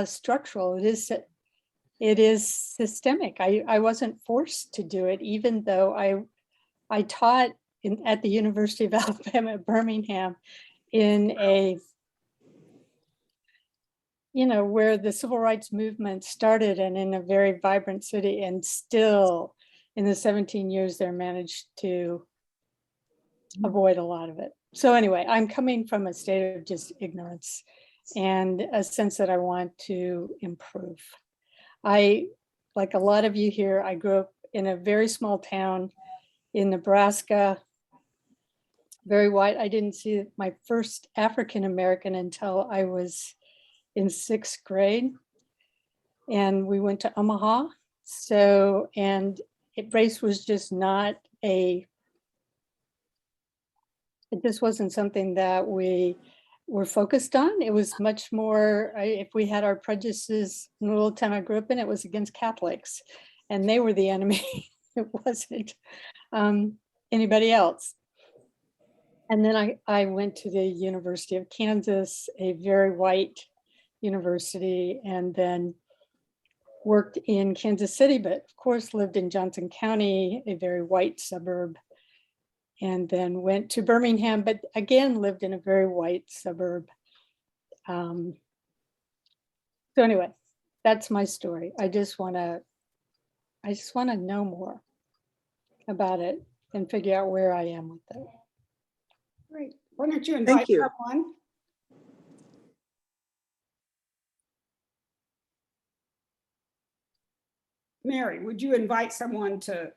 structural. It is systemic. I wasn't forced to do it, even though I taught at the University of Alabama at Birmingham in a, where the civil rights movement started, and in a very vibrant city, and still in the 17 years there managed to avoid a lot of it. So anyway, I'm coming from a state of just ignorance and a sense that I want to improve. Like a lot of you here, I grew up in a very small town in Nebraska, very white. I didn't see my first African American until I was in 6th grade. And we went to Omaha. So, and race was just not it just wasn't something that we were focused on. It was much more, if we had our prejudices in the little town I grew up in, it was against Catholics, and they were the enemy. It wasn't anybody else. And then I went to the University of Kansas, a very white university, and then worked in Kansas City, but of course lived in Johnson County, a very white suburb, and then went to Birmingham, but again lived in a very white suburb. So anyway, that's my story. I just want to know more about it and figure out where I am with it. Great. Why don't you invite someone? Mary, would you invite someone to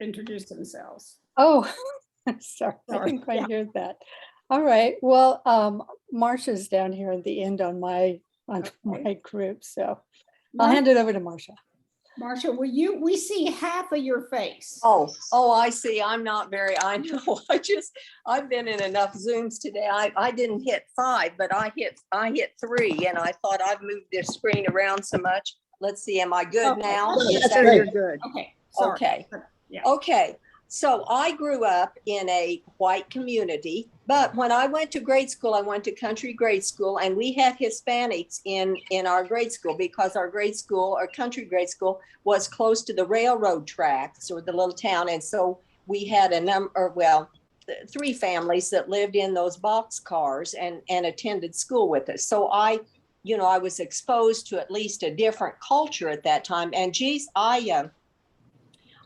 introduce themselves? Oh, sorry, I didn't quite hear that. All right. Well, Marsha's down here at the end on my group, so I'll hand it over to Marsha. Marsha, we see half of your face. Oh, I see. I know. I've been in enough Zooms today. I didn't hit 5, but I hit 3, and I thought I've moved this screen around so much. Let's see. Am I good now? Yes, you're good. Okay. Sorry. Okay. Yeah. Okay. So I grew up in a white community, but when I went to grade school, I went to country grade school, and we had Hispanics in our grade school because our grade school, or country grade school, was close to the railroad tracks or the little town. And so we had 3 families that lived in those box cars and attended school with us. So I was exposed to at least a different culture at that time. And geez,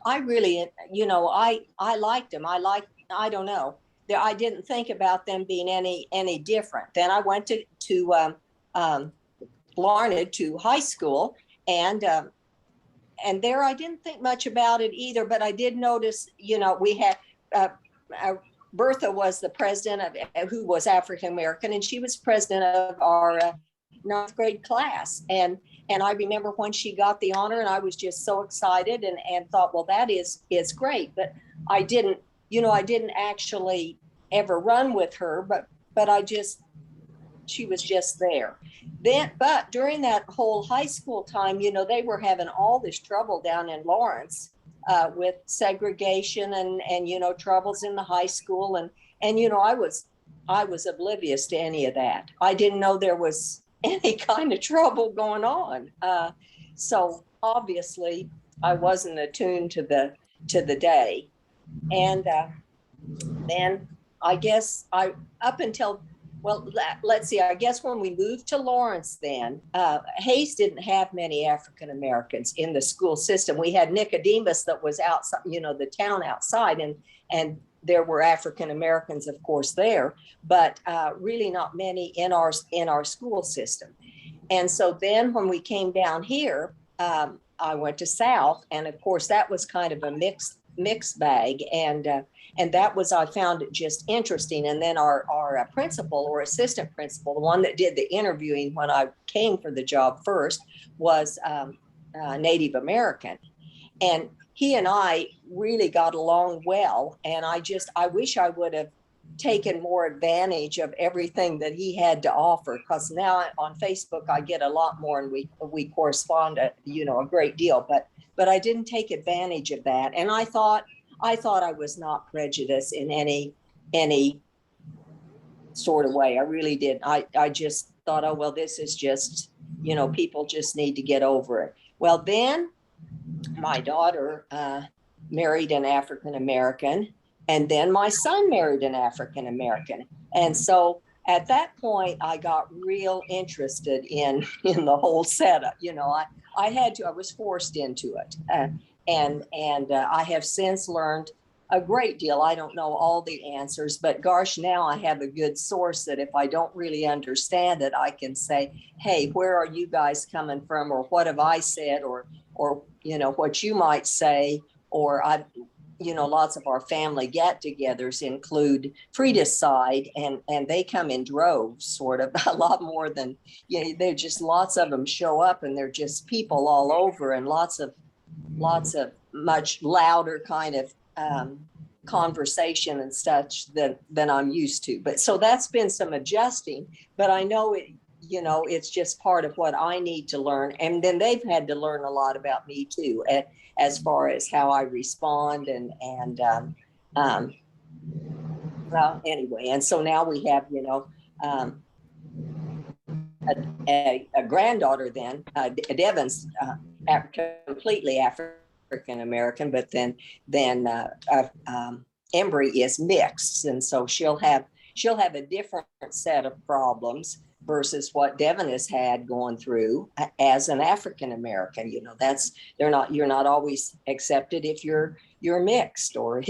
I really, I liked them. I don't know. I didn't think about them being any different. Then I went to Larned to high school, and there I didn't think much about it either. But I did notice, we had Bertha was the president who was African American, and she was president of our 9th grade class. And I remember when she got the honor, and I was just so excited and thought, well, that is great. But I didn't actually ever run with her, but she was just there. But during that whole high school time, they were having all this trouble down in Lawrence with segregation and troubles in the high school. And I was oblivious to any of that. I didn't know there was any kind of trouble going on. So obviously I wasn't attuned to the day. And then I guess let's see, I guess when we moved to Lawrence then, Hays didn't have many African Americans in the school system. We had Nicodemus that was outside, the town outside, and there were African Americans, of course, there, but really not many in our school system. And so then when we came down here, I went to South, and of course that was kind of a mixed bag, and that was, I found it just interesting. And then our principal or assistant principal, the one that did the interviewing when I came for the job first, was Native American, and he and I really got along well. And I wish I would have taken more advantage of everything that he had to offer, because now on Facebook I get a lot more, and we correspond a great deal, but I didn't take advantage of that. And I thought I was not prejudiced in any sort of way. I really did. I just thought, oh well, this is just You know, people just need to get over it. Well, then my daughter married an African American, and then my son married an African American. And so at that point, I got real interested in the whole setup. You know, I was forced into it. And I have since learned a great deal. I don't know all the answers, but gosh, now I have a good source that if I don't really understand it, I can say, hey, where are you guys coming from? Or what have I said? Or, you know, what you might say, or lots of our family get-togethers include Frida's side, and they come in droves, sort of, a lot more than, they're just, lots of them show up, and they're just people all over, and lots of much louder kind of conversation and such than I'm used to. But so that's been some adjusting, but I know it, it's just part of what I need to learn. And then they've had to learn a lot about me too, as far as how I respond well, anyway. And so now we have, a granddaughter then, Devon's completely African American, but then Embry is mixed. And so she'll have a different set of problems versus what Devon has had going through as an African American. You're not always accepted if you're mixed, or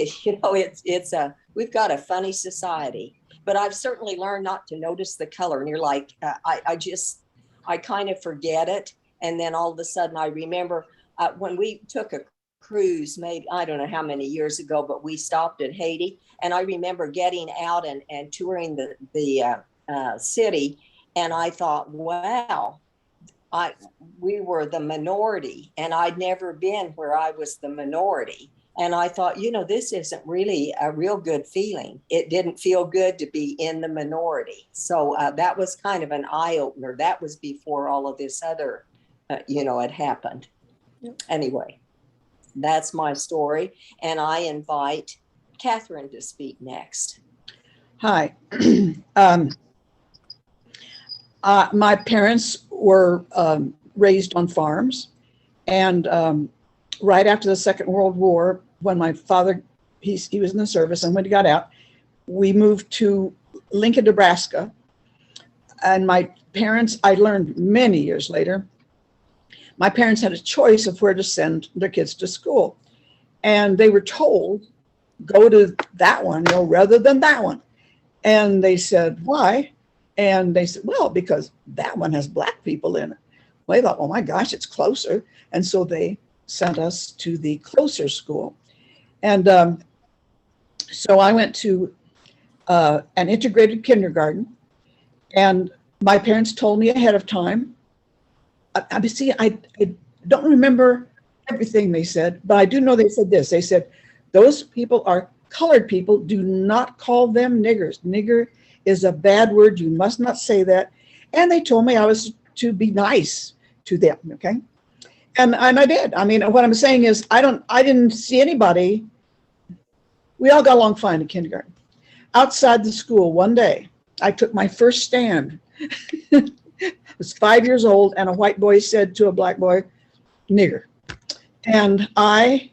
we've got a funny society. But I've certainly learned not to notice the color. And you're like, I kind of forget it, and then all of a sudden I remember when we took a cruise, maybe I don't know how many years ago, but we stopped at Haiti, and I remember getting out and touring the city. And I thought, wow, we were the minority, and I'd never been where I was the minority. And I thought, this isn't really a real good feeling. It didn't feel good to be in the minority. So that was kind of an eye opener. That was before all of this other, had happened. Yep. Anyway, that's my story. And I invite Catherine to speak next. Hi. My parents were raised on farms, and right after the Second World War, when my father, he was in the service, and when he got out, we moved to Lincoln, Nebraska. And my parents, I learned many years later, my parents had a choice of where to send their kids to school. And they were told, go to that one, rather than that one. And they said, why? And they said, well, because that one has Black people in it. Well, they thought, oh my gosh, it's closer. And so they sent us to the closer school. And so I went to an integrated kindergarten, and my parents told me ahead of time. I don't remember everything they said, but I do know they said this. They said, those people are colored people. Do not call them niggers. Nigger is a bad word. You must not say that. And they told me I was to be nice to them, okay? And I did. I mean, what I'm saying is I didn't see anybody. We all got along fine in kindergarten. Outside the school one day, I took my first stand. I was 5 years old, and a white boy said to a black boy, nigger. And I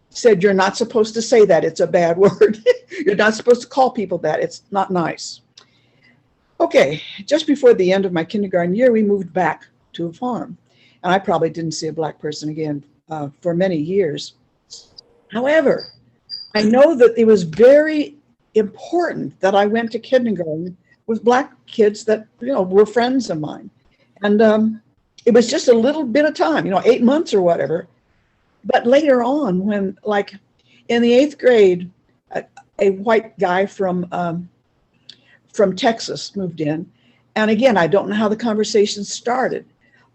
said, you're not supposed to say that. It's a bad word. You're not supposed to call people that. It's not nice. Okay, just before the end of my kindergarten year, we moved back to a farm. And I probably didn't see a Black person again for many years. However, I know that it was very important that I went to kindergarten with Black kids that, were friends of mine. And it was just a little bit of time, 8 months or whatever. But later on, when, like, in the 8th grade, a white guy from Texas moved in. And again, I don't know how the conversation started,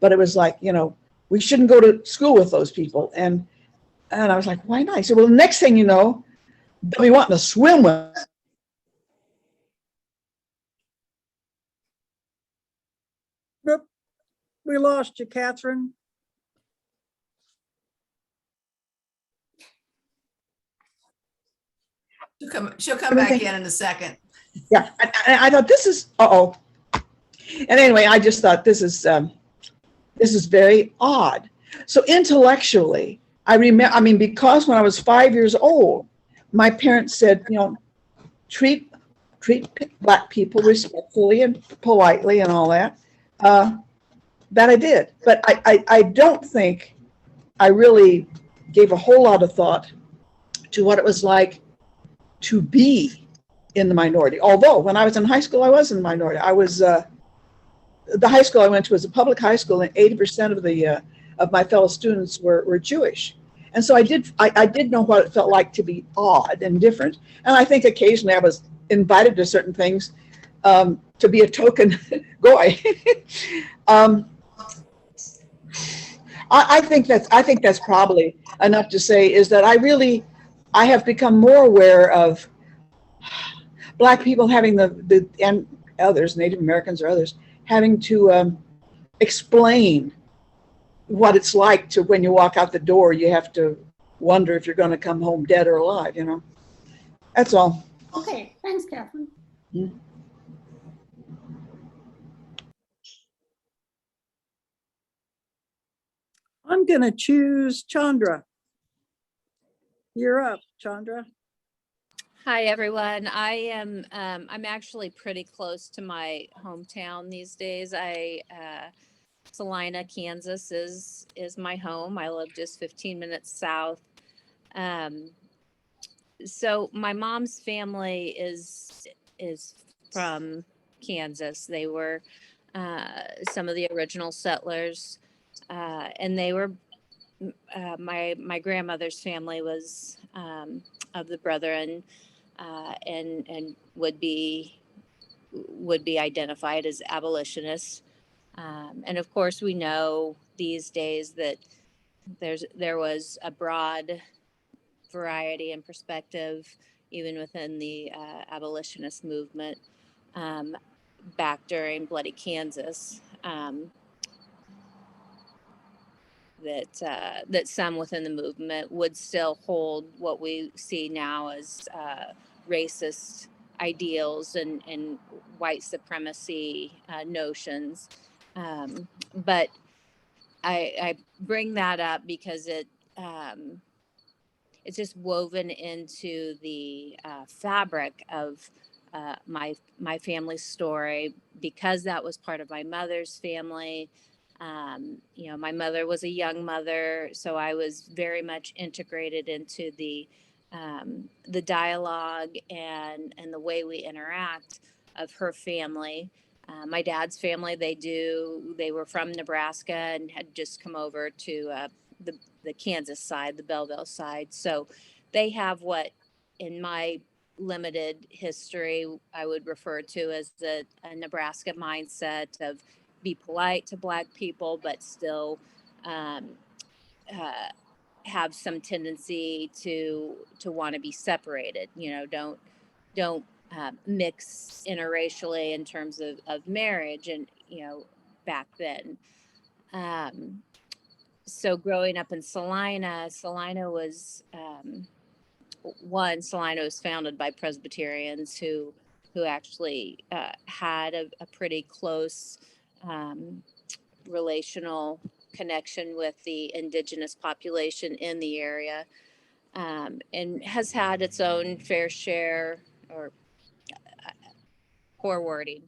but it was like, we shouldn't go to school with those people. And I was like, why not? He said, well, the next thing you know, they'll be wanting to swim with. Oop, we lost you, Catherine. She'll come back in a second. Yeah, I thought this is, And anyway, I just thought this is This is very odd. So intellectually, I remember, I mean, because when I was 5 years old, my parents said, you know, treat Black people respectfully and politely and all that. That I did. But I don't think I really gave a whole lot of thought to what it was like to be in the minority. Although when I was in high school, I was in the minority. I was, the high school I went to was a public high school, and 80% of my fellow students were Jewish. And so I did know what it felt like to be odd and different. And I think occasionally I was invited to certain things to be a token goy. I think that's probably enough to say is that I have become more aware of Black people having and others, Native Americans or others, having to explain what it's like to, when you walk out the door, you have to wonder if you're going to come home dead or alive, you know. That's all. Okay, thanks, Catherine. I'm going to choose Chandra. You're up, Chandra. Hi, everyone. I'm actually pretty close to my hometown these days. Salina, Kansas is my home. I live just 15 minutes south. So my mom's family is from Kansas. They were some of the original settlers, and they were my grandmother's family was of the Brethren, and would be identified as abolitionists. And of course, we know these days that there was a broad variety and perspective even within the abolitionist movement back during Bloody Kansas. That some within the movement would still hold what we see now as racist ideals and white supremacy notions. But I bring that up because it's just woven into the fabric of my family's story, because that was part of my mother's family. You know, my mother was a young mother, so I was very much integrated into the dialogue and the way we interact of her family. My dad's family, they were from Nebraska and had just come over to the Kansas side, the Belleville side. So they have what, in my limited history, I would refer to as a Nebraska mindset of be polite to Black people, but still have some tendency to want to be separated. You know, don't mix interracially in terms of marriage, and you know, back then. So growing up in Salina was Salina was founded by Presbyterians who actually had a pretty close relational connection with the indigenous population in the area, and has had its own fair share, or poor wording,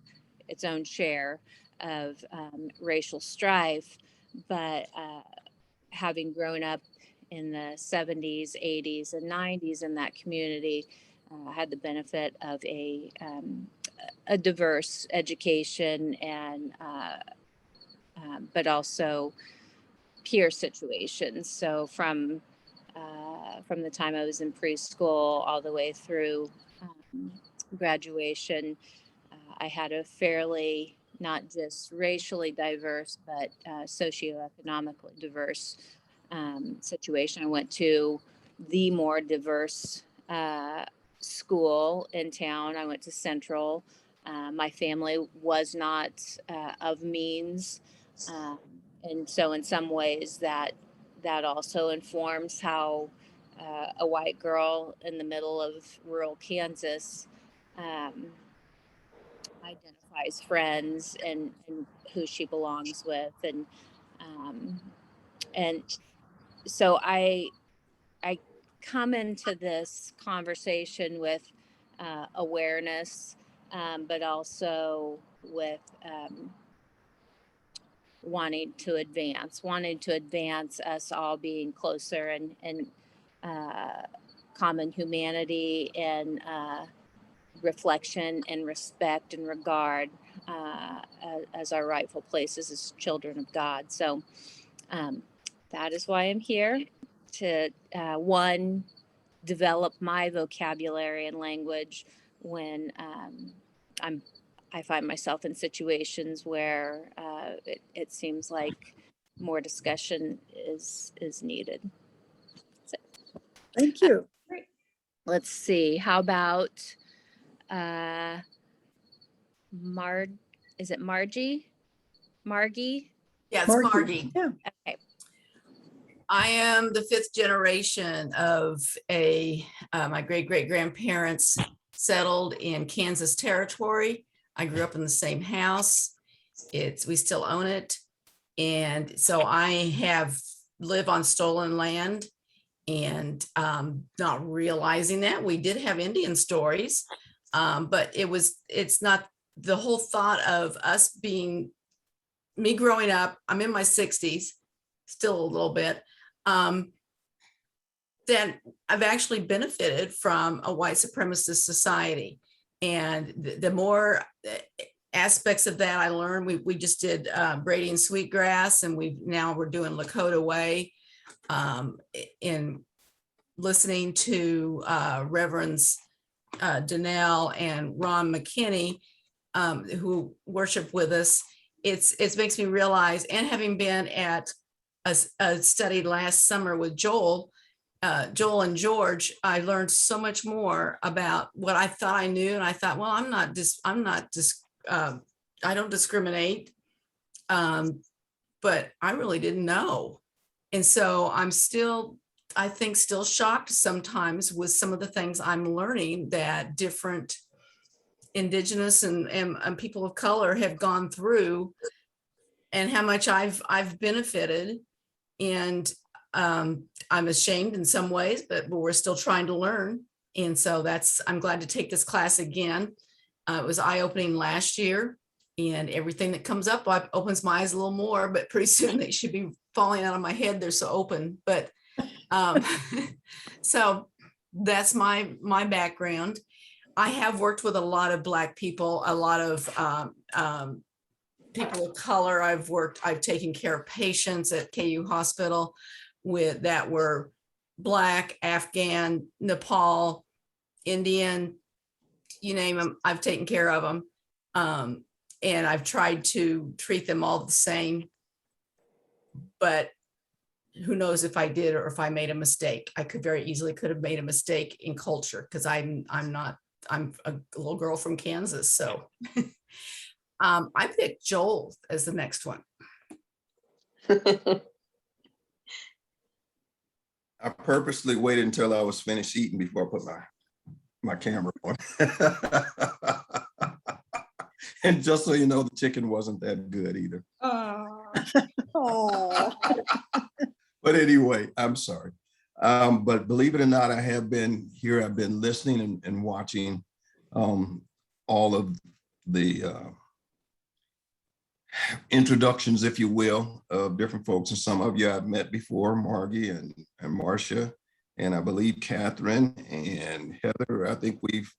its own share of racial strife. But having grown up in the 70s, 80s, and 90s in that community, had the benefit of a diverse education and but also peer situations. So from the time I was in preschool all the way through graduation, I had a fairly not just racially diverse, but socioeconomically diverse situation. I went to the more diverse school in town. I went to Central. My family was not of means. And so in some ways that also informs how a white girl in the middle of rural Kansas identifies friends and who she belongs with. And And so I come into this conversation with awareness, but also with wanting to advance us all being closer and common humanity and reflection and respect and regard as our rightful places as children of God. So that is why I'm here, to one, develop my vocabulary and language when I find myself in situations where it seems like more discussion is needed. So, Thank you. let's see. How about is it Margie? Margie? Yes, Margie. Margie. Yeah. Okay. I am the 5th generation of my great-great-grandparents settled in Kansas Territory. I grew up in the same house. We still own it. And so I live on stolen land, and not realizing that we did have Indian stories. But it's not the whole thought of us being, me growing up, I'm in my 60s, still a little bit, then I've actually benefited from a white supremacist society. And the more aspects of that I learned, we just did braiding sweetgrass, and we're doing Lakota Way, in listening to Reverends Donnell and Ron McKinney, who worship with us. It makes me realize, and having been at a study last summer with Joel and George, I learned so much more about what I thought I knew. And I thought, well, I don't discriminate, but I really didn't know. And so I'm still, I think, still shocked sometimes with some of the things I'm learning that different Indigenous and people of color have gone through, and how much I've benefited. And I'm ashamed in some ways, but we're still trying to learn. And so I'm glad to take this class again. It was eye-opening last year, and everything that comes up opens my eyes a little more, but pretty soon they should be falling out of my head. They're so open. But so that's my background. I have worked with a lot of Black people, a lot of people of color. I've taken care of patients at KU Hospital that were Black, Afghan, Nepal, Indian, you name them, I've taken care of them. And I've tried to treat them all the same, but who knows if I did or if I made a mistake. I could have made a mistake in culture, because I'm a little girl from Kansas. So I picked Joel as the next one. I purposely waited until I was finished eating before I put my camera on. And just so you know, the chicken wasn't that good either. Oh, But anyway, I'm sorry. But believe it or not, I have been here. I've been listening and watching all of the introductions, if you will, of different folks. And some of you I've met before, Margie and Marcia, and I believe Catherine and Heather. I think we've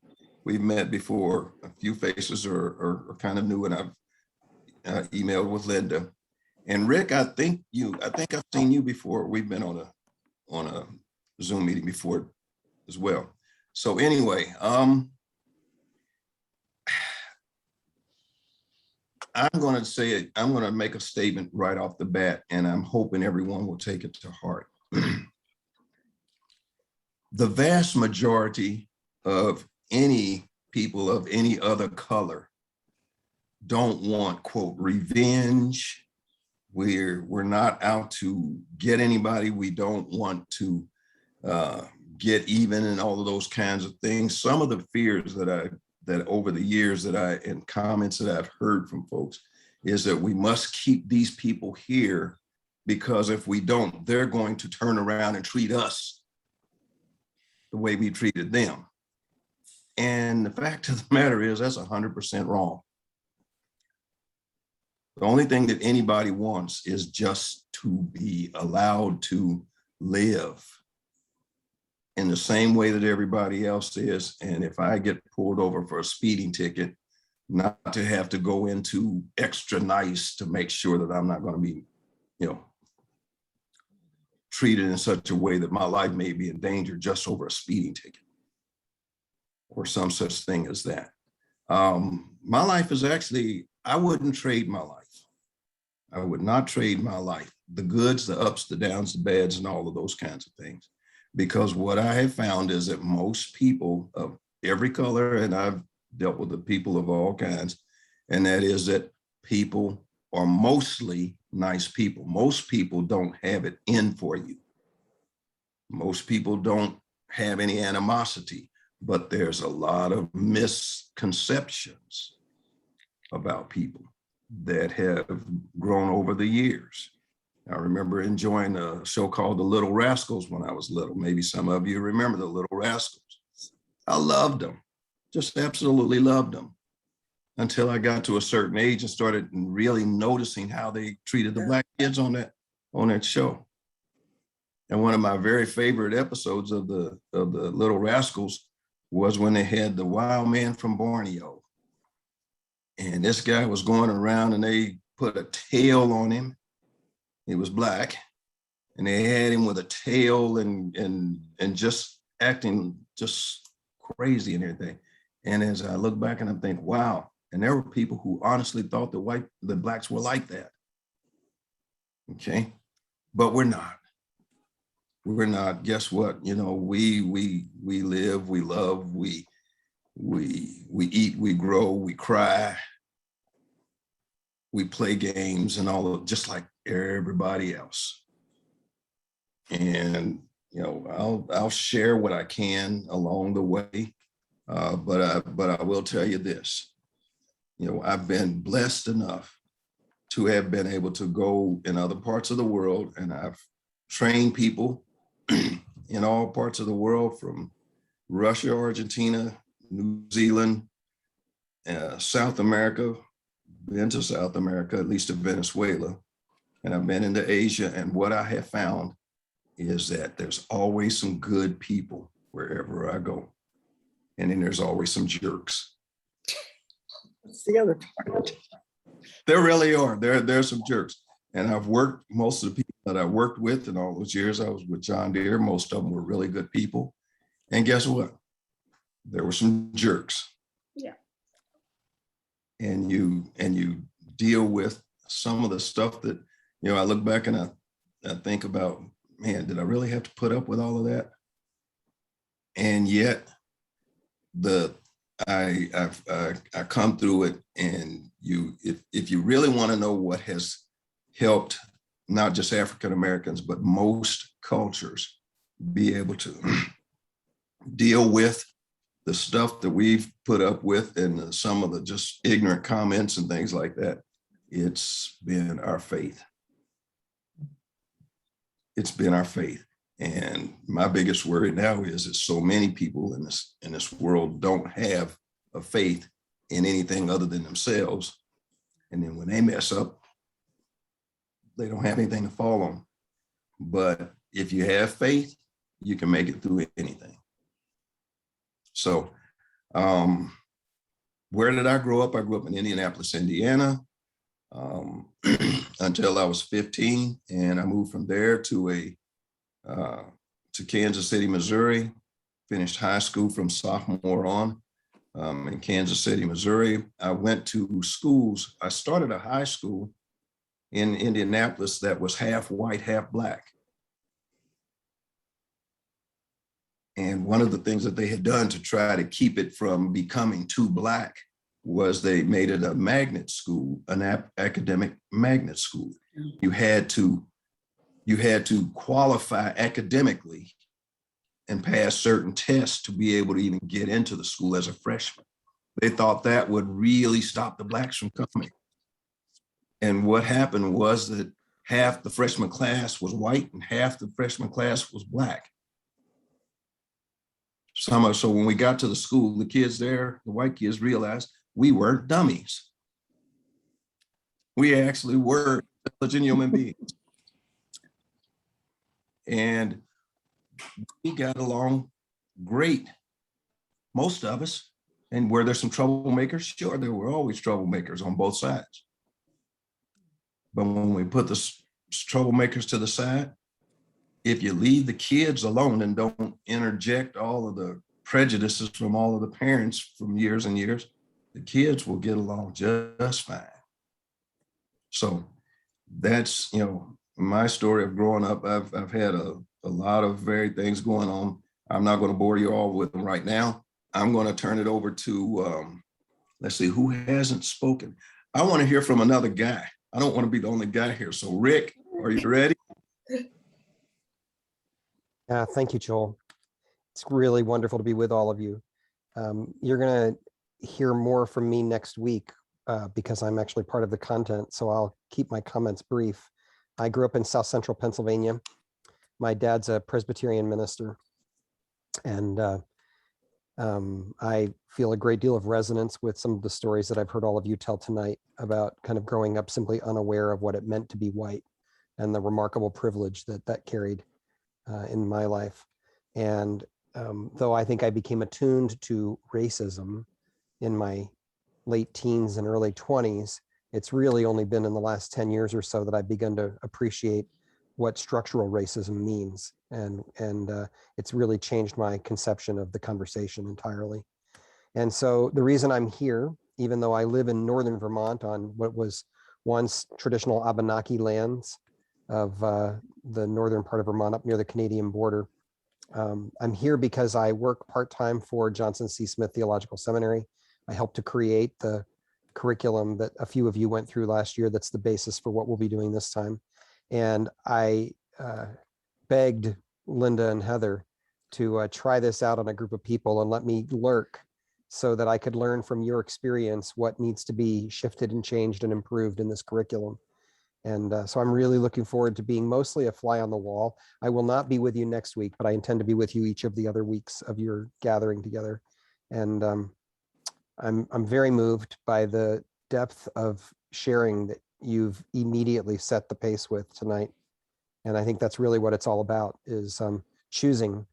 met before. A few faces are kind of new, and I've emailed with Linda. And Rick, I think I've seen you before. We've been on a Zoom meeting before as well. So anyway, I'm going to say it. I'm going to make a statement right off the bat, and I'm hoping everyone will take it to heart. The vast majority of any people of any other color don't want, quote, revenge. We're not out to get anybody. We don't want to get even and all of those kinds of things. Some of the fears that over the years and comments that I've heard from folks is that we must keep these people here because if we don't, they're going to turn around and treat us the way we treated them. And the fact of the matter is that's 100% wrong. The only thing that anybody wants is just to be allowed to live in the same way that everybody else is. And if I get pulled over for a speeding ticket, not to have to go into extra nice to make sure that I'm not going to be, treated in such a way that my life may be in danger just over a speeding ticket or some such thing as that. My life is actually, I wouldn't trade my life. I would not trade my life, the goods, the ups, the downs, the bads, and all of those kinds of things. Because what I have found is that most people of every color, and I've dealt with the people of all kinds, and that is that people are mostly nice people. Most people don't have it in for you. Most people don't have any animosity, but there's a lot of misconceptions about people that have grown over the years. I remember enjoying a show called The Little Rascals when I was little. Maybe some of you remember The Little Rascals. I loved them, just absolutely loved them, until I got to a certain age and started really noticing how they treated the black kids on that show. And one of my very favorite episodes of the Little Rascals was when they had the wild man from Borneo. And this guy was going around and they put a tail on him. He was black, and they had him with a tail and just acting just crazy and everything. And as I look back and I think, wow. And there were people who honestly thought the blacks were like that. Okay, but we're not. We're not. Guess what? We live, we love, we eat, we grow, we cry, we play games, and all of just like everybody else. And I'll share what I can along the way, but I will tell you this. I've been blessed enough to have been able to go in other parts of the world, and I've trained people in all parts of the world, from Russia, Argentina, New Zealand, South America, been to South America, at least to Venezuela, and I've been into Asia. And what I have found is that there's always some good people wherever I go. And then there's always some jerks. That's the other part. There really are. There's some jerks. And I've worked, most of the people that I worked with in all those years I was with John Deere, most of them were really good people. And guess what? There were some jerks. Yeah. And you deal with some of the stuff that, I look back and I think about, man, did I really have to put up with all of that? And yet I come through it, and if you really want to know what has helped not just African Americans, but most cultures be able to deal with the stuff that we've put up with and some of the just ignorant comments and things like that, it's been our faith. It's been our faith. And my biggest worry now is that so many people in this world don't have a faith in anything other than themselves. And then when they mess up, they don't have anything to fall on. But if you have faith, you can make it through anything. So where did I grow up? I grew up in Indianapolis, Indiana, until I was 15. And I moved from there to Kansas City, Missouri, finished high school from sophomore on in Kansas City, Missouri. I went to schools. I started a high school in Indianapolis that was half white, half black. And one of the things that they had done to try to keep it from becoming too black was they made it a magnet school, an academic magnet school. You had to qualify academically and pass certain tests to be able to even get into the school as a freshman. They thought that would really stop the blacks from coming. And what happened was that half the freshman class was white and half the freshman class was Black. So when we got to the school, the kids there, the white kids realized we weren't dummies. We actually were intelligent human beings. And we got along great, most of us. And were there some troublemakers? Sure, there were always troublemakers on both sides. But when we put the troublemakers to the side, if you leave the kids alone and don't interject all of the prejudices from all of the parents from years and years, the kids will get along just fine. So that's, my story of growing up. I've had a lot of varied things going on. I'm not going to bore you all with them right now. I'm going to turn it over to, let's see, who hasn't spoken? I want to hear from another guy. I don't want to be the only guy here. So Rick, are you ready? Yeah, thank you, Joel. It's really wonderful to be with all of you. You're going to hear more from me next week because I'm actually part of the content, so I'll keep my comments brief. I grew up in South Central Pennsylvania. My dad's a Presbyterian minister, and I feel a great deal of resonance with some of the stories that I've heard all of you tell tonight about kind of growing up simply unaware of what it meant to be white and the remarkable privilege that that carried in my life. And though I think I became attuned to racism in my late teens and early 20s, it's really only been in the last 10 years or so that I've begun to appreciate what structural racism means. And it's really changed my conception of the conversation entirely. And so the reason I'm here, even though I live in northern Vermont on what was once traditional Abenaki lands of the northern part of Vermont up near the Canadian border, I'm here because I work part-time for Johnson C. Smith Theological Seminary. I helped to create the curriculum that a few of you went through last year. That's the basis for what we'll be doing this time. And I begged Linda and Heather to try this out on a group of people and let me lurk so that I could learn from your experience what needs to be shifted and changed and improved in this curriculum. And so I'm really looking forward to being mostly a fly on the wall. I will not be with you next week, but I intend to be with you each of the other weeks of your gathering together. And I'm very moved by the depth of sharing that you've immediately set the pace with tonight. And I think that's really what it's all about, is choosing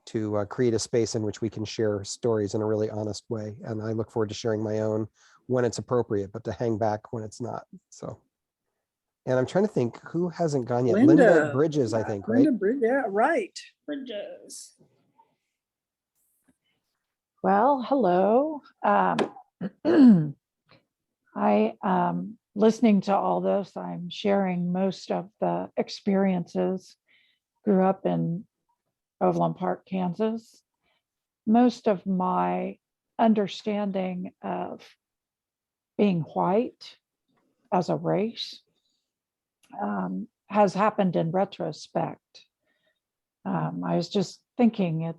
to create a space in which we can share stories in a really honest way. And I look forward to sharing my own when it's appropriate, but to hang back when it's not. So, and I'm trying to think who hasn't gone yet. Linda Bridges, I think, right? Yeah, right. Bridges. Well, hello. Listening to all this, I'm sharing most of the experiences. Grew up in Overland Park, Kansas. Most of my understanding of being white as a race has happened in retrospect. I was just thinking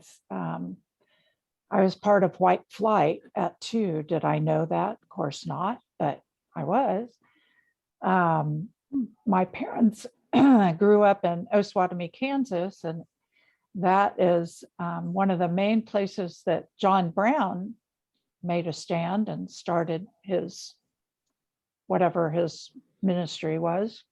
I was part of white flight at 2. Did I know that? Of course not, but I was. My parents grew up in Osawatomie, Kansas, and that is one of the main places that John Brown made a stand and started his, whatever his ministry was.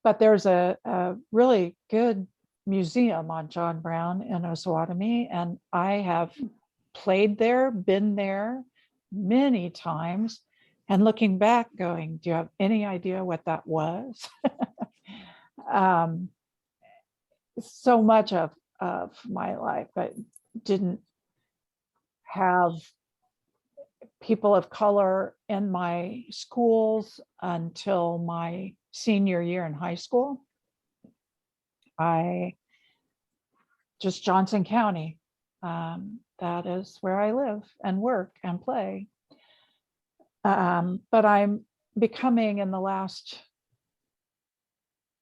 But there's a really good museum on John Brown in Osawatomie, and I have played there, been there many times, and looking back going, do you have any idea what that was? So much of my life, I didn't have people of color in my schools until my senior year in high school. Just Johnson County, that is where I live and work and play. But I'm becoming, in the last,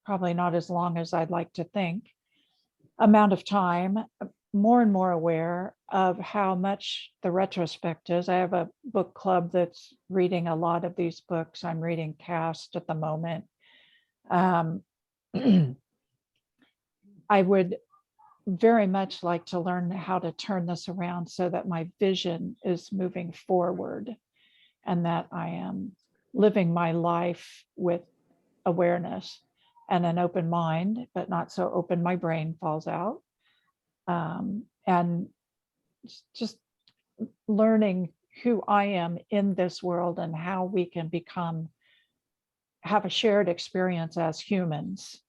probably not as long as I'd like to think, amount of time, more and more aware of how much the retrospect is. I have a book club that's reading a lot of these books. I'm reading Caste at the moment. Um, I would very much like to learn how to turn this around so that my vision is moving forward and that I am living my life with awareness and an open mind, but not so open my brain falls out. And just learning who I am in this world and how we can have a shared experience as humans.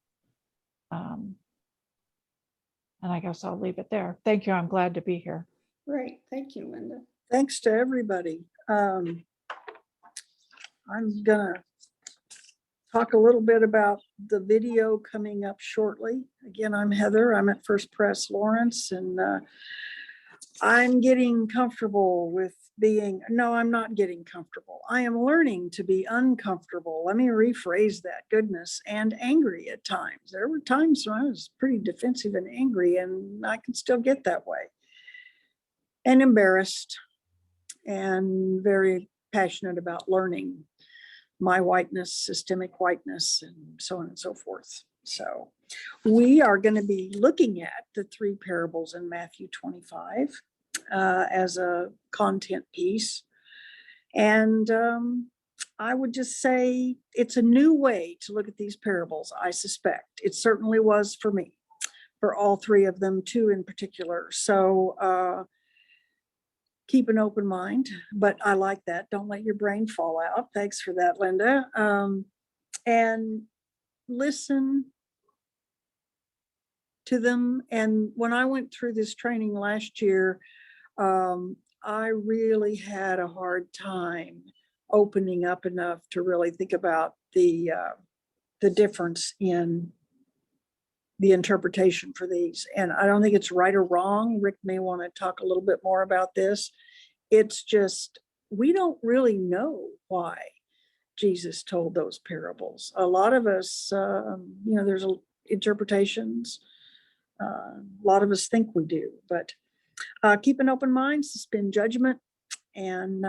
And I guess I'll leave it there. Thank you. I'm glad to be here. Great, thank you, Linda. Thanks to everybody. I'm gonna talk a little bit about the video coming up shortly. Again, I'm Heather. I'm at First Pres Lawrence, and I'm getting comfortable with no, I'm not getting comfortable. I am learning to be uncomfortable. Let me rephrase that, goodness, and angry at times. There were times when I was pretty defensive and angry, and I can still get that way. And embarrassed, and very passionate about learning my whiteness, systemic whiteness, and so on and so forth. So we are going to be looking at the 3 parables in Matthew 25 as a content piece. And I would just say it's a new way to look at these parables, I suspect. It certainly was for me, for all 3 of them, 2 in particular. So keep an open mind, but I like that. Don't let your brain fall out. Thanks for that, Linda. And listen to them. And when I went through this training last year, I really had a hard time opening up enough to really think about the difference in the interpretation for these. And I don't think it's right or wrong. Rick may want to talk a little bit more about this. It's just, we don't really know why Jesus told those parables. A lot of us, there's interpretations. A lot of us think we do, but keep an open mind, suspend judgment, and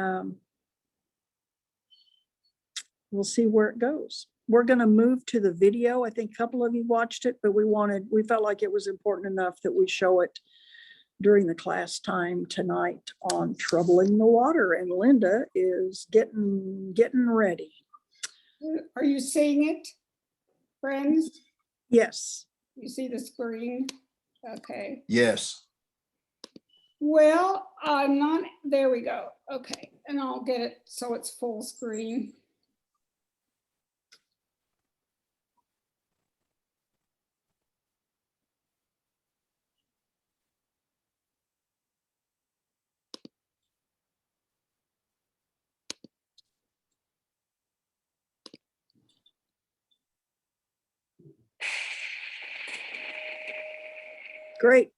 we'll see where it goes. We're going to move to the video. I think a couple of you watched it, but we felt like it was important enough that we show it during the class time tonight on Troubling the Water. And Linda is getting ready. Are you seeing it, friends? Yes. You see the screen? Okay. Yes. Well, I'm not, there we go. Okay, and I'll get it so it's full screen. Great.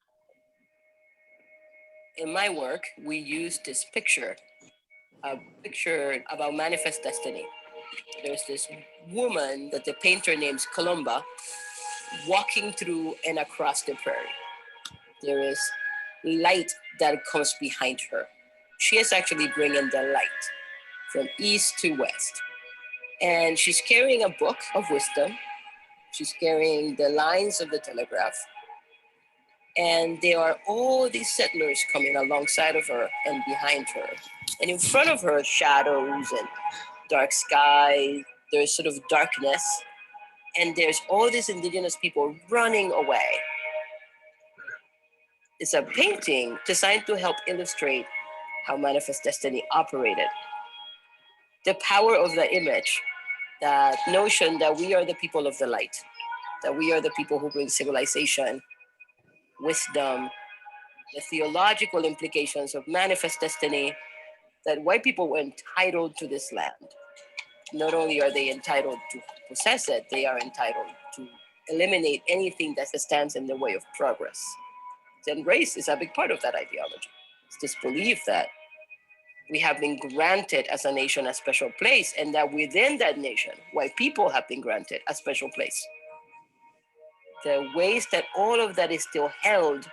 In my work, we use this picture, a picture about manifest destiny. There's this woman that the painter names Columba walking through and across the prairie. There is light that comes behind her. She is actually bringing the light from east to west. And she's carrying a book of wisdom. She's carrying the lines of the telegraph. And there are all these settlers coming alongside of her and behind her. And in front of her, shadows and dark sky, there's sort of darkness. And there's all these indigenous people running away. It's a painting designed to help illustrate how Manifest Destiny operated. The power of the image, that notion that we are the people of the light, that we are the people who bring civilization, wisdom, the theological implications of manifest destiny, that white people were entitled to this land. Not only are they entitled to possess it, they are entitled to eliminate anything that stands in the way of progress. And race is a big part of that ideology. It's this belief that we have been granted as a nation a special place, and that within that nation, white people have been granted a special place. The ways that all of that is still held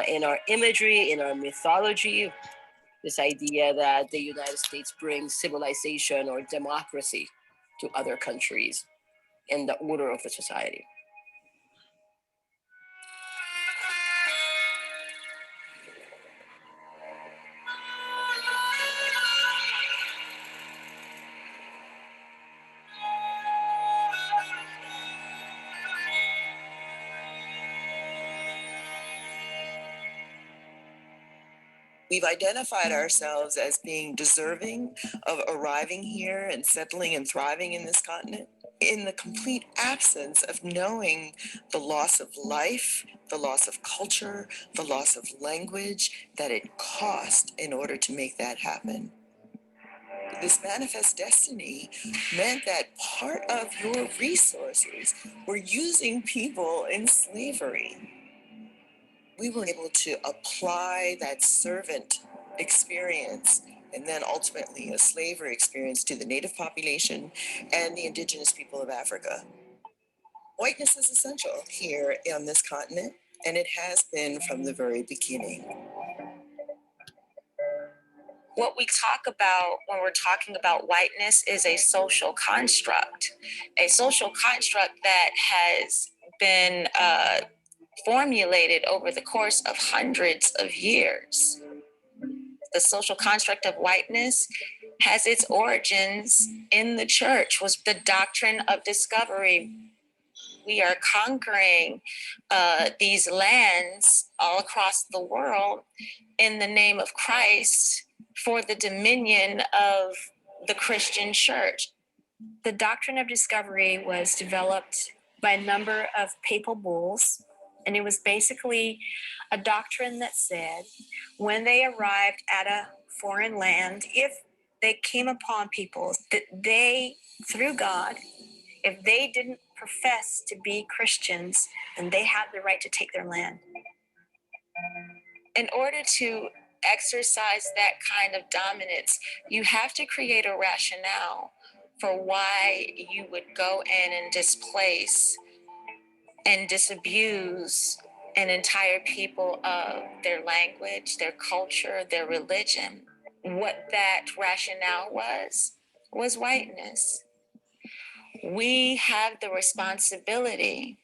in our imagery, in our mythology, this idea that the United States brings civilization or democracy to other countries, and the order of the society. We've identified ourselves as being deserving of arriving here and settling and thriving in this continent in the complete absence of knowing the loss of life, the loss of culture, the loss of language that it cost in order to make that happen. This manifest destiny meant that part of your resources were using people in slavery. We were able to apply that servant experience and then ultimately a slavery experience to the native population and the indigenous people of Africa. Whiteness is essential here on this continent, and it has been from the very beginning. What we talk about when we're talking about whiteness is a social construct that has been formulated over the course of hundreds of years. The social construct of whiteness has its origins in the church, was the doctrine of discovery. We are conquering these lands all across the world in the name of Christ for the dominion of the Christian church. The doctrine of discovery was developed by a number of papal bulls, and it was basically a doctrine that said when they arrived at a foreign land, if they came upon people that they, through God, if they didn't profess to be Christians, then they had the right to take their land. In order to exercise that kind of dominance, you have to create a rationale for why you would go in and displace and disabuse an entire people of their language, their culture, their religion. What that rationale was whiteness. We have the responsibility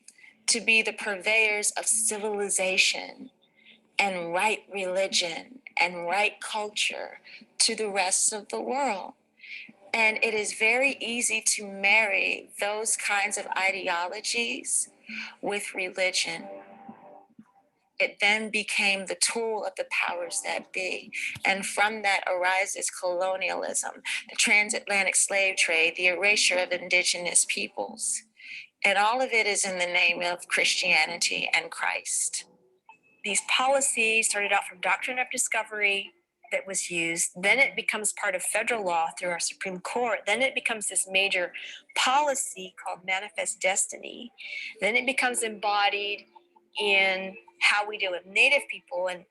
to be the purveyors of civilization and right religion and right culture to the rest of the world. And it is very easy to marry those kinds of ideologies with religion. It then became the tool of the powers that be. And from that arises colonialism, the transatlantic slave trade, the erasure of indigenous peoples. And all of it is in the name of Christianity and Christ. These policies started out from doctrine of discovery that was used. Then it becomes part of federal law through our Supreme Court. Then it becomes this major policy called manifest destiny. Then it becomes embodied in how we deal with Native people and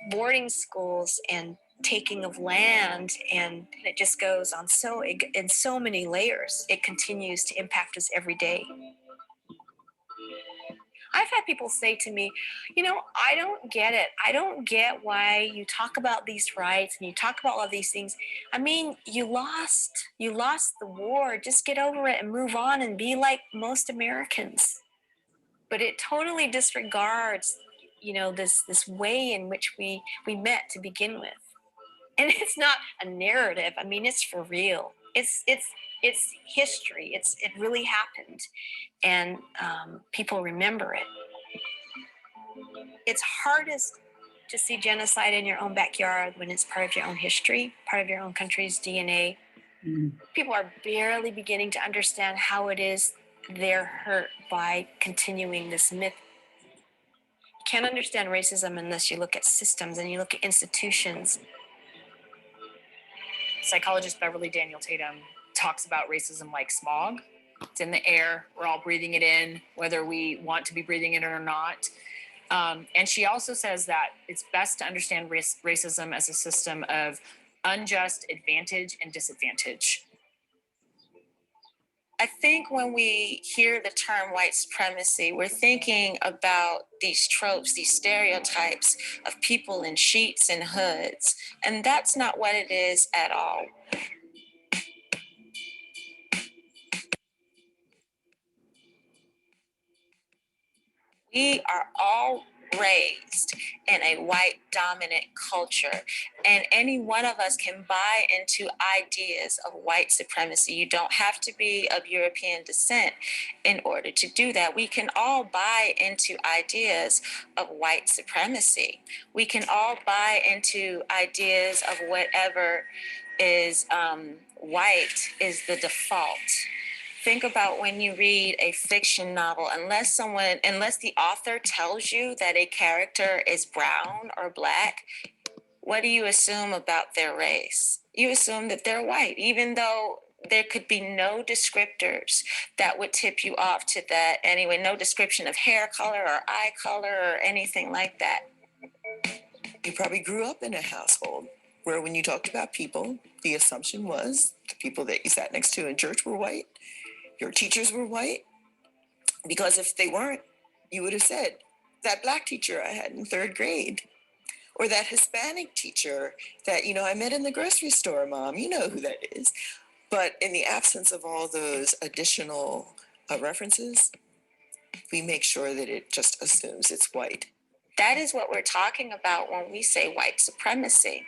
boarding schools and taking of land, and it just goes on in so many layers. It continues to impact us every day. I've had people say to me, I don't get it. I don't get why you talk about these rights and you talk about all of these things. I mean, you lost the war. Just get over it and move on and be like most Americans. But it totally disregards, this way in which we met to begin with. And it's not a narrative. I mean, it's for real. It's history. It really happened. And people remember it. It's hardest to see genocide in your own backyard when it's part of your own history, part of your own country's DNA. People are barely beginning to understand how it is they're hurt by continuing this myth. You can't understand racism unless you look at systems and you look at institutions. Psychologist Beverly Daniel Tatum talks about racism like smog. It's in the air. We're all breathing it in, whether we want to be breathing it or not. And she also says that it's best to understand racism as a system of unjust advantage and disadvantage. I think when we hear the term white supremacy, we're thinking about these tropes, these stereotypes of people in sheets and hoods. And that's not what it is at all. We are all raised in a white dominant culture, and any one of us can buy into ideas of white supremacy. You don't have to be of European descent in order to do that. We can all buy into ideas of white supremacy. We can all buy into ideas of whatever is white is the default. Think about when you read a fiction novel, unless the author tells you that a character is brown or black, what do you assume about their race? You assume that they're white, even though there could be no descriptors that would tip you off to that anyway, no description of hair color or eye color or anything like that. You probably grew up in a household where when you talked about people, the assumption was the people that you sat next to in church were white. Your teachers were white, because if they weren't, you would have said, that black teacher I had in 3rd grade, or that Hispanic teacher that, I met in the grocery store, Mom, you know who that is. But in the absence of all those additional references, we make sure that it just assumes it's white. That is what we're talking about when we say white supremacy.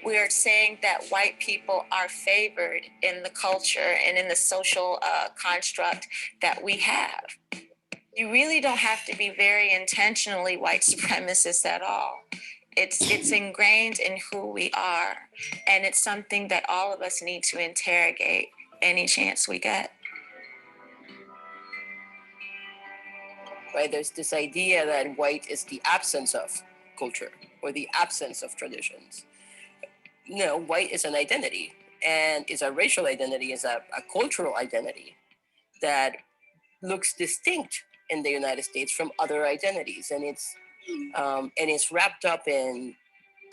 We are saying that white people are favored in the culture and in the social construct that we have. You really don't have to be very intentionally white supremacist at all. It's ingrained in who we are, and it's something that all of us need to interrogate any chance we get. Right, there's this idea that white is the absence of culture or the absence of traditions. No, white is an identity, and is a racial identity, is a cultural identity that looks distinct in the United States from other identities, and it's wrapped up in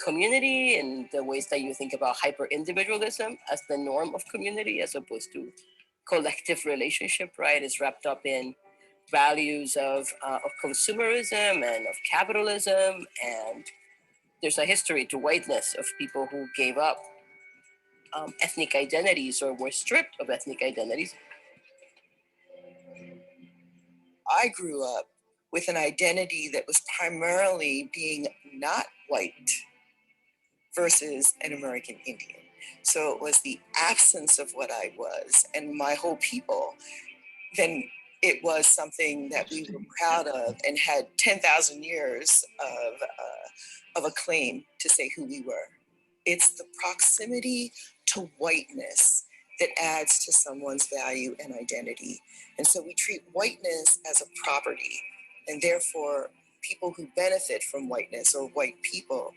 community and the ways that you think about hyper-individualism as the norm of community as opposed to collective relationship, right? It's wrapped up in values of consumerism and of capitalism, and there's a history to whiteness of people who gave up ethnic identities or were stripped of ethnic identities. I grew up with an identity that was primarily being not white versus an American Indian. So it was the absence of what I was and my whole people. Then it was something that we were proud of and had 10,000 years of a claim to say who we were. It's the proximity to whiteness that adds to someone's value and identity. And so we treat whiteness as a property, and therefore people who benefit from whiteness or white people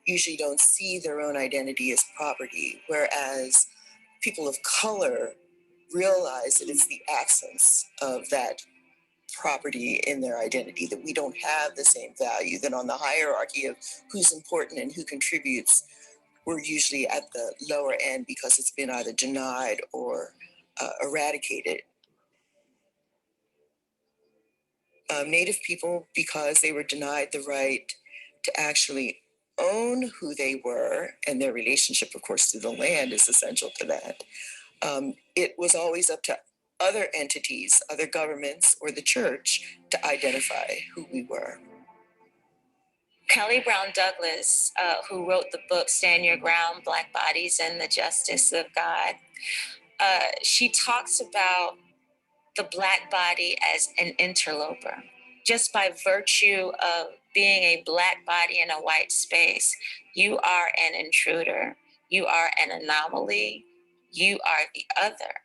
usually don't see their own identity as property, whereas people of color realize that it's the absence of that property in their identity, that we don't have the same value, that on the hierarchy of who's important and who contributes, we're usually at the lower end because it's been either denied or eradicated. Native people, because they were denied the right to actually own who they were, and their relationship, of course, to the land is essential to that. It was always up to other entities, other governments, or the church to identify who we were. Kelly Brown Douglas, who wrote the book Stand Your Ground, Black Bodies and the Justice of God, she talks about the Black body as an interloper. Just by virtue of being a Black body in a white space, you are an intruder, you are an anomaly, you are the other.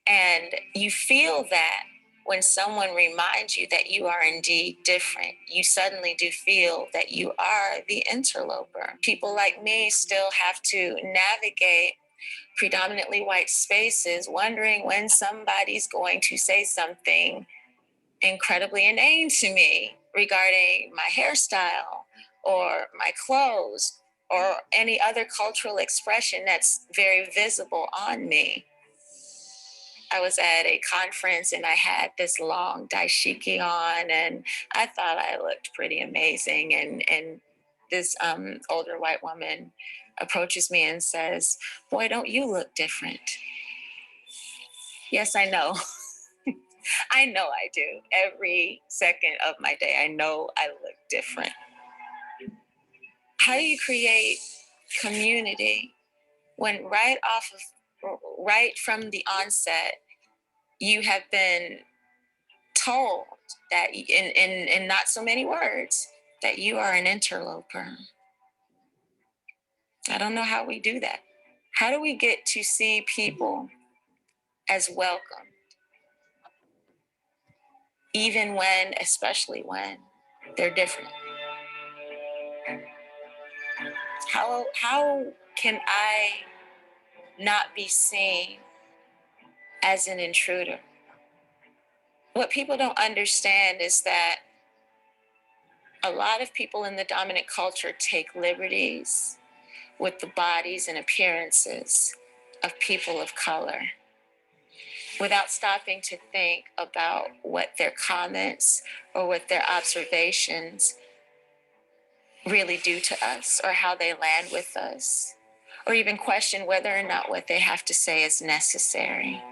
And you feel that when someone reminds you that you are indeed different, you suddenly do feel that you are the interloper. People like me still have to navigate predominantly white spaces, wondering when somebody's going to say something incredibly inane to me regarding my hairstyle or my clothes or any other cultural expression that's very visible on me. I was at a conference and I had this long dashiki on, and I thought I looked pretty amazing. And this older white woman approaches me and says, "Boy, don't you look different?" Yes, I know. I know I do. Every second of my day, I know I look different. How do you create community when right from the onset, you have been told that in not so many words that you are an interloper? I don't know how we do that. How do we get to see people as welcome, even when, especially when, they're different? How can I not be seen as an intruder? What people don't understand is that a lot of people in the dominant culture take liberties with the bodies and appearances of people of color without stopping to think about what their comments or what their observations really do to us, or how they land with us, or even question whether or not what they have to say is necessary.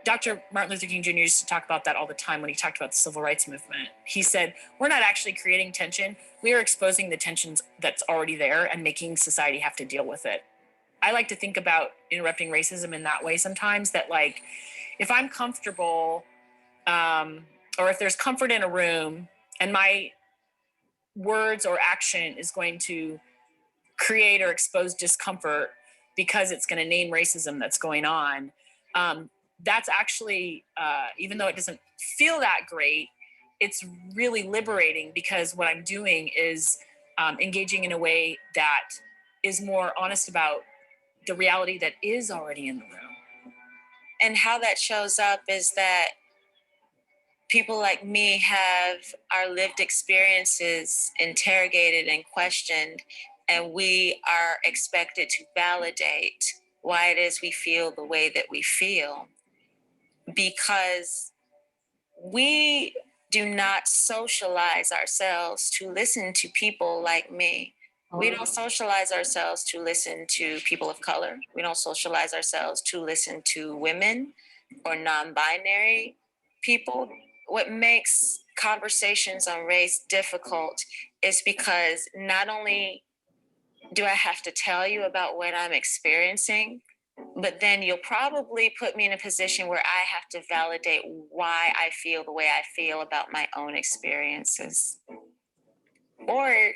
Dr. Martin Luther King Jr. used to talk about that all the time when he talked about the civil rights movement. He said, we're not actually creating tension. We are exposing the tensions that's already there and making society have to deal with it. I like to think about interrupting racism in that way sometimes, that like, if I'm comfortable, or if there's comfort in a room and my words or action is going to create or expose discomfort because it's going to name racism that's going on, that's actually, even though it doesn't feel that great, it's really liberating, because what I'm doing is engaging in a way that is more honest about the reality that is already in the room. And how that shows up is that people like me have our lived experiences interrogated and questioned, and we are expected to validate why it is we feel the way that we feel, because we do not socialize ourselves to listen to people like me. We don't socialize ourselves to listen to people of color. We don't socialize ourselves to listen to women or non-binary people. What makes conversations on race difficult is because not only do I have to tell you about what I'm experiencing, but then you'll probably put me in a position where I have to validate why I feel the way I feel about my own experiences. Or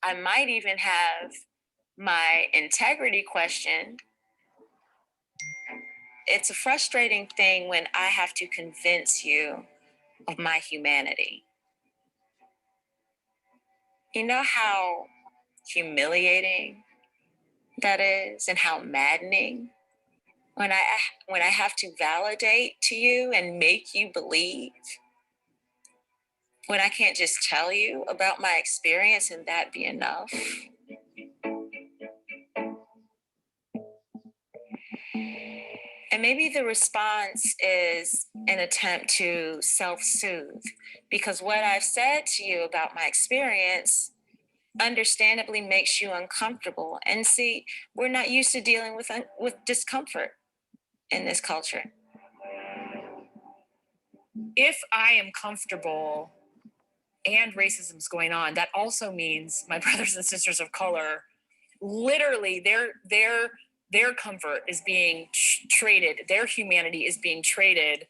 I might even have my integrity questioned. It's a frustrating thing when I have to convince you of my humanity. You know how humiliating that is, and how maddening when I have to validate to you and make you believe, when I can't just tell you about my experience and that be enough. And maybe the response is an attempt to self-soothe, because what I've said to you about my experience understandably makes you uncomfortable. And see, we're not used to dealing with discomfort in this culture. If I am comfortable and racism's going on, that also means my brothers and sisters of color, literally their comfort is being traded, their humanity is being traded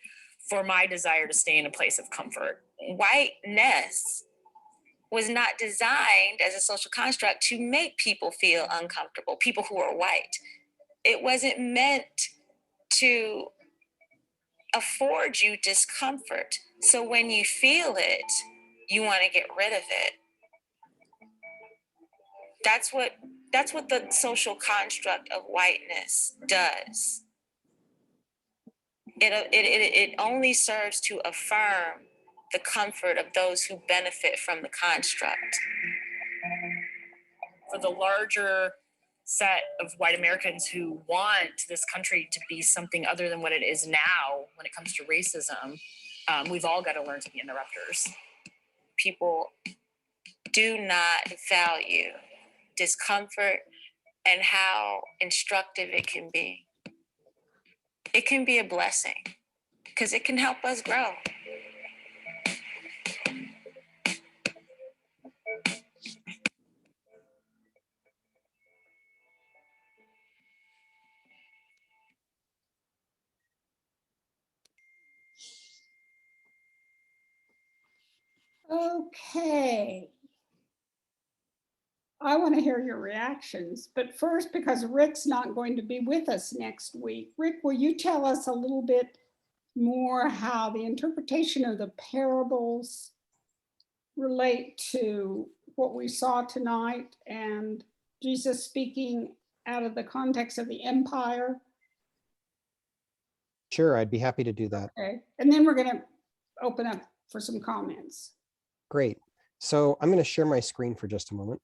for my desire to stay in a place of comfort. Whiteness was not designed as a social construct to make people feel uncomfortable, people who are white. It wasn't meant to afford you discomfort. So when you feel it, you want to get rid of it. That's what the social construct of whiteness does. It only serves to affirm the comfort of those who benefit from the construct. For the larger set of white Americans who want this country to be something other than what it is now when it comes to racism, we've all got to learn to be interrupters. People do not value discomfort and how instructive it can be. It can be a blessing because it can help us grow. Okay. I want to hear your reactions, but first, because Rick's not going to be with us next week, Rick, will you tell us a little bit more how the interpretation of the parables relate to what we saw tonight and Jesus speaking out of the context of the empire? Sure, I'd be happy to do that. Okay, and then we're going to open up for some comments. Great. So I'm going to share my screen for just a moment.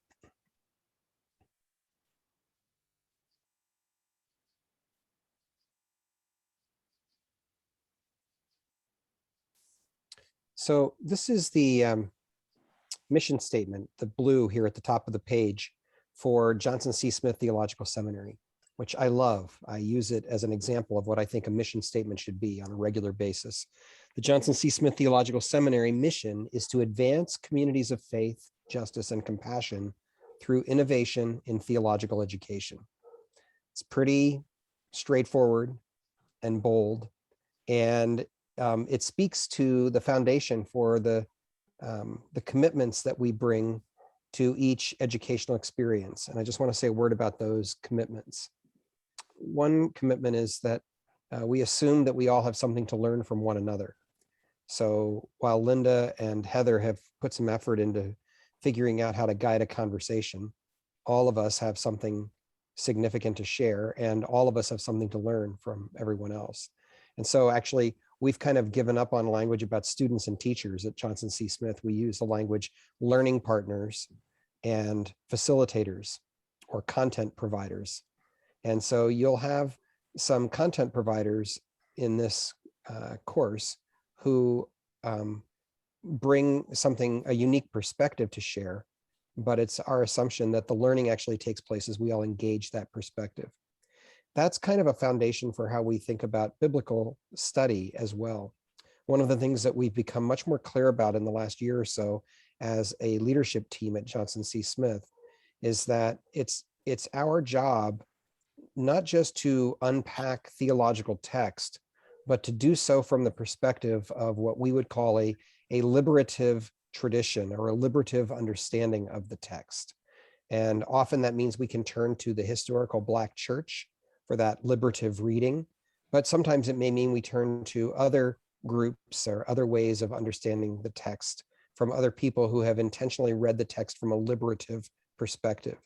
So this is the mission statement, the blue here at the top of the page for Johnson C. Smith Theological Seminary, which I love. I use it as an example of what I think a mission statement should be on a regular basis. The Johnson C. Smith Theological Seminary mission is to advance communities of faith, justice, and compassion through innovation in theological education. It's pretty straightforward and bold, and it speaks to the foundation for the commitments that we bring to each educational experience. And I just want to say a word about those commitments. One commitment is that we assume that we all have something to learn from one another. So while Linda and Heather have put some effort into figuring out how to guide a conversation, all of us have something significant to share, and all of us have something to learn from everyone else. And so actually, we've kind of given up on language about students and teachers at Johnson C. Smith. We use the language learning partners and facilitators or content providers. And so you'll have some content providers in this course who bring a unique perspective to share, but it's our assumption that the learning actually takes place as we all engage that perspective. That's kind of a foundation for how we think about biblical study as well. One of the things that we've become much more clear about in the last year or so as a leadership team at Johnson C. Smith is that it's our job not just to unpack theological text, but to do so from the perspective of what we would call a liberative tradition or a liberative understanding of the text. And often that means we can turn to the historical Black church for that liberative reading, but sometimes it may mean we turn to other groups or other ways of understanding the text from other people who have intentionally read the text from a liberative perspective.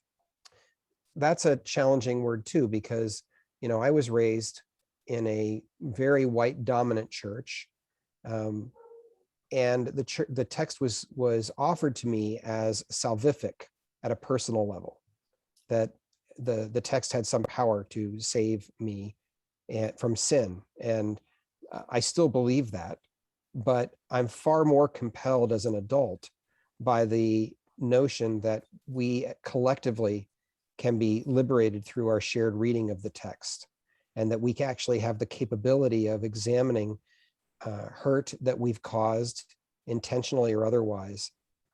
That's a challenging word too, because, I was raised in a very white dominant church, and the text was offered to me as salvific at a personal level, that the text had some power to save me from sin. And I still believe that, but I'm far more compelled as an adult by the notion that we collectively can be liberated through our shared reading of the text, and that we can actually have the capability of examining hurt that we've caused intentionally or otherwise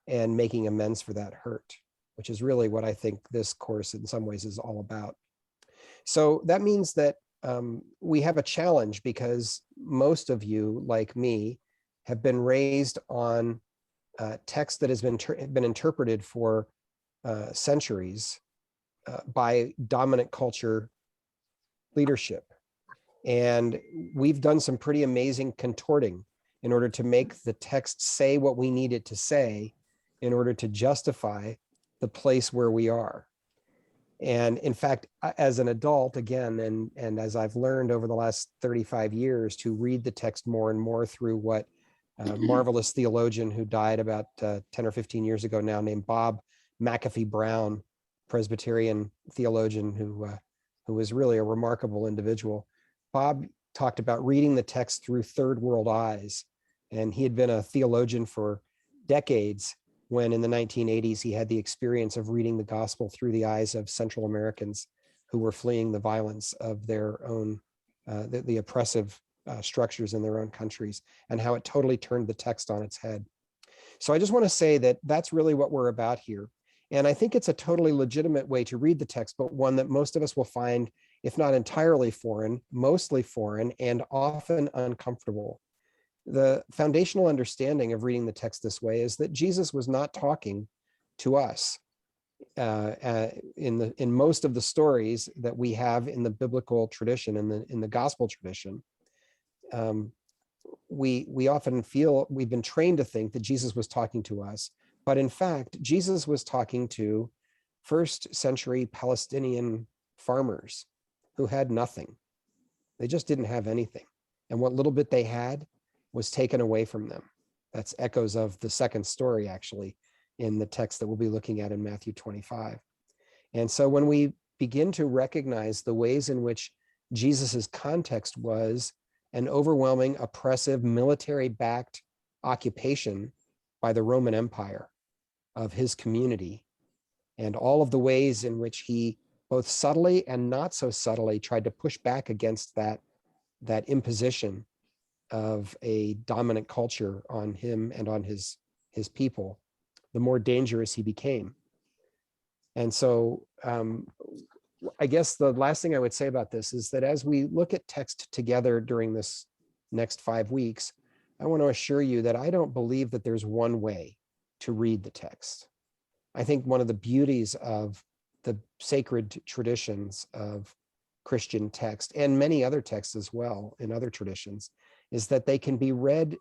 and making amends for that hurt, which is really what I think this course in some ways is all about. So that means that we have a challenge because most of you, like me, have been raised on text that has been interpreted for centuries by dominant culture leadership. And we've done some pretty amazing contorting in order to make the text say what we need it to say in order to justify the place where we are. And in fact, as an adult, again, and as I've learned over the last 35 years to read the text more and more through what a marvelous theologian who died about 10 or 15 years ago now named Bob McAfee Brown Presbyterian theologian who was really a remarkable individual. Bob talked about reading the text through third world eyes. And he had been a theologian for decades when in the 1980s, he had the experience of reading the gospel through the eyes of Central Americans who were fleeing the violence of their own, the oppressive structures in their own countries, and how it totally turned the text on its head. So I just want to say that that's really what we're about here. And I think it's a totally legitimate way to read the text, but one that most of us will find, if not entirely foreign, mostly foreign, and often uncomfortable. The foundational understanding of reading the text this way is that Jesus was not talking to us. In most of the stories that we have in the biblical tradition, in the gospel tradition, we often feel we've been trained to think that Jesus was talking to us, but in fact, Jesus was talking to first century Palestinian farmers who had nothing. They just didn't have anything. And what little bit they had was taken away from them. That's echoes of the second story, actually, in the text that we'll be looking at in Matthew 25. And so when we begin to recognize the ways in which Jesus's context was an overwhelming, oppressive, military-backed occupation by the Roman Empire of his community, and all of the ways in which he both subtly and not so subtly tried to push back against that imposition of a dominant culture on him and on his people, the more dangerous he became. And so I guess the last thing I would say about this is that as we look at text together during this next 5 weeks, I want to assure you that I don't believe that there's one way to read the text. I think one of the beauties of the sacred traditions of Christian text, and many other texts as well in other traditions, is that they can be read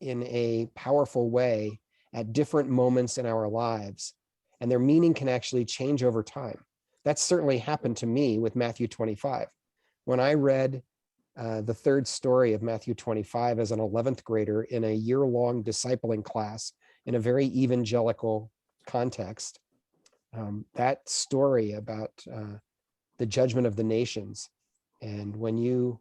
in a powerful way at different moments in our lives, and their meaning can actually change over time. That's certainly happened to me with Matthew 25. When I read the third story of Matthew 25 as an 11th grader in a year-long discipling class in a very evangelical context, that story about the judgment of the nations, and when you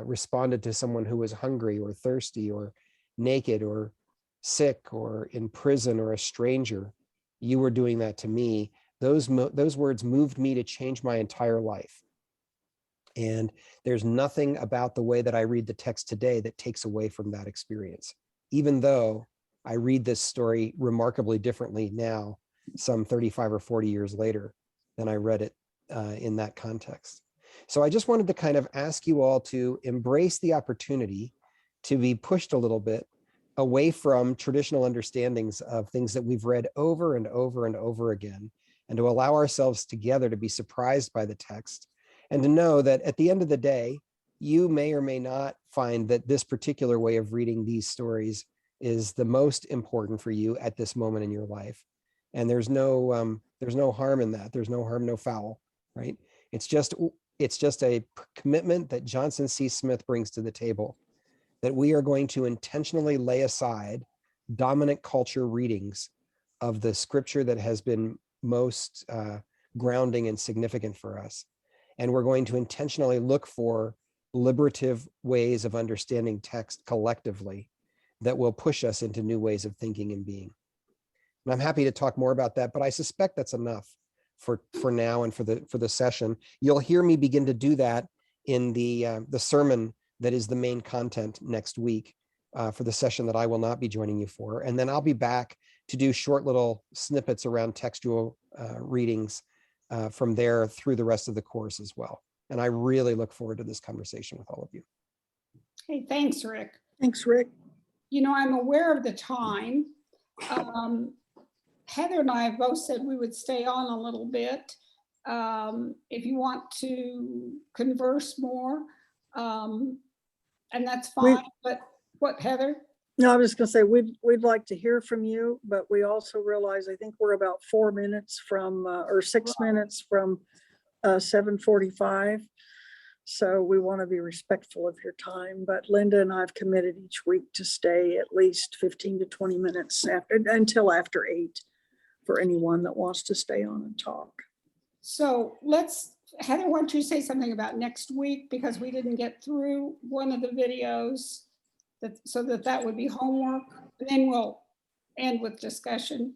responded to someone who was hungry or thirsty or naked or sick or in prison or a stranger, you were doing that to me. Those words moved me to change my entire life. And there's nothing about the way that I read the text today that takes away from that experience, even though I read this story remarkably differently now, some 35 or 40 years later, than I read it in that context. So I just wanted to kind of ask you all to embrace the opportunity to be pushed a little bit away from traditional understandings of things that we've read over and over and over again, and to allow ourselves together to be surprised by the text, and to know that at the end of the day, you may or may not find that this particular way of reading these stories is the most important for you at this moment in your life. And there's no harm in that. There's no harm, no foul, right? It's just a commitment that Johnson C. Smith brings to the table, that we are going to intentionally lay aside dominant culture readings of the scripture that has been most grounding and significant for us. And we're going to intentionally look for liberative ways of understanding text collectively that will push us into new ways of thinking and being. And I'm happy to talk more about that, but I suspect that's enough for now and for the session. You'll hear me begin to do that in the sermon that is the main content next week for the session that I will not be joining you for. And then I'll be back to do short little snippets around textual readings from there through the rest of the course as well. And I really look forward to this conversation with all of you. Hey, thanks, Rick. Thanks, Rick. You know, I'm aware of the time. Heather and I have both said we would stay on a little bit if you want to converse more, and that's fine. But what, Heather? No, I was just gonna say, we'd like to hear from you, but we also realize, I think we're about 4 minutes from, or 6 minutes from 7:45. So we want to be respectful of your time, but Linda and I have committed each week to stay at least 15 to 20 minutes until after 8 for anyone that wants to stay on and talk. So Heather, why don't you say something about next week, because we didn't get through one of the videos, so that would be homework. And then we'll end with discussion.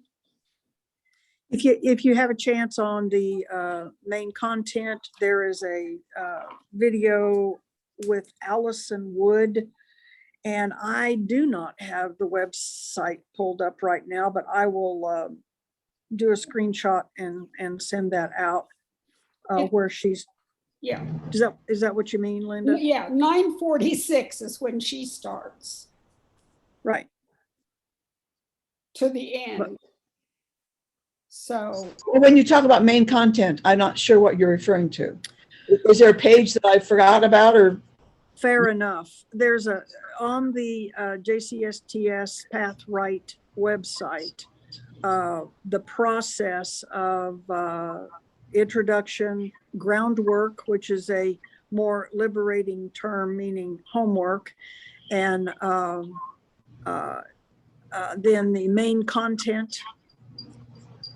If you have a chance on the main content, there is a video with Allison Wood. And I do not have the website pulled up right now, but I will do a screenshot and send that out where she's. Yeah. Is that what you mean, Linda? Yeah, 9:46 is when she starts. Right. To the end. So. When you talk about main content, I'm not sure what you're referring to. Is there a page that I forgot about, or? Fair enough. There's on the JCSTS PathRight website, the process of introduction, groundwork, which is a more liberating term meaning homework, and then the main content.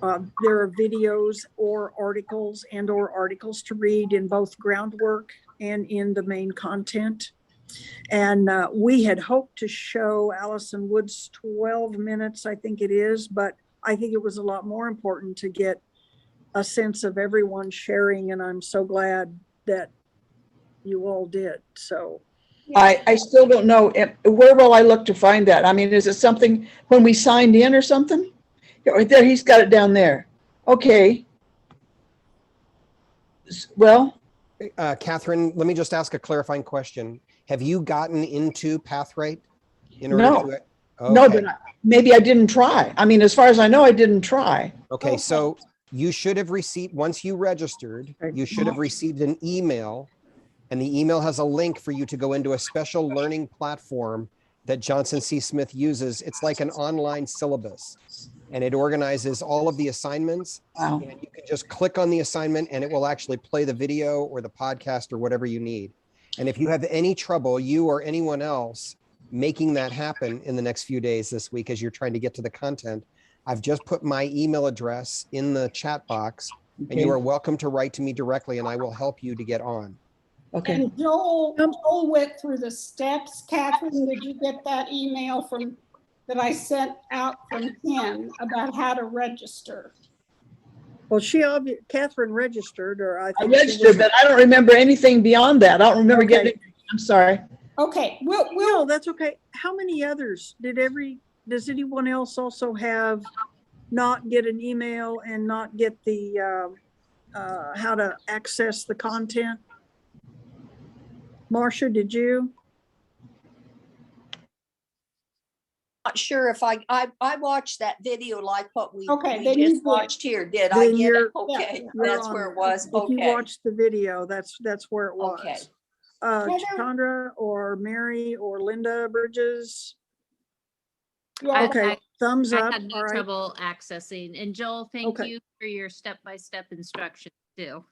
There are videos or articles to read in both groundwork and in the main content. And we had hoped to show Allison Wood's 12 minutes, I think it is, but I think it was a lot more important to get a sense of everyone sharing, and I'm so glad that you all did. So I still don't know. Where will I look to find that? I mean, is it something when we signed in or something? Yeah, right there, he's got it down there. Okay. Well, Catherine, let me just ask a clarifying question. Have you gotten into PathRight? No, but maybe I didn't try. I mean, as far as I know, I didn't try. Okay, so you should have received, once you registered, you should have received an email, and the email has a link for you to go into a special learning platform that Johnson C. Smith uses. It's like an online syllabus, and it organizes all of the assignments. Wow. And you can just click on the assignment and it will actually play the video or the podcast or whatever you need. And if you have any trouble, you or anyone else, making that happen in the next few days this week as you're trying to get to the content, I've just put my email address in the chat box, and you are welcome to write to me directly and I will help you to get on. Okay. And Joel went through the steps. Catherine, did you get that email that I sent out from him about how to register? Well, Catherine registered, or I think registered, but I don't remember anything beyond that. I don't remember getting. I'm sorry. Okay, no, that's okay. How many others does anyone else also have not get an email and not get the how to access the content? Marcia, did you? Not sure if I watched that video like what we then just watched here. Did I get it? Okay, that's where it was. If you watched the video, that's where it was. Okay. Chandra or Mary or Linda Bridges. Yeah, okay, thumbs up. I had no All right. trouble accessing. And Joel, thank Okay. you for your step-by-step instructions too.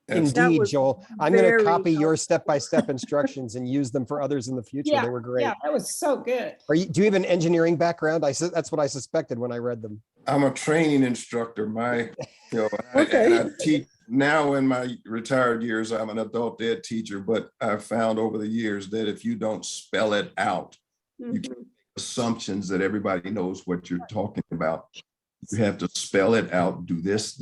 Indeed, Joel. I'm going to very copy your step-by-step instructions and use them for others in the future. They were great. Yeah, that was so good. Do you have an engineering background? That's what I suspected when I read them. I'm a training instructor. Okay. I teach now in my retired years. I'm an adult ed teacher, but I've found over the years that if you don't spell it out, you can make assumptions that everybody knows what you're talking about. You have to spell it out, do this,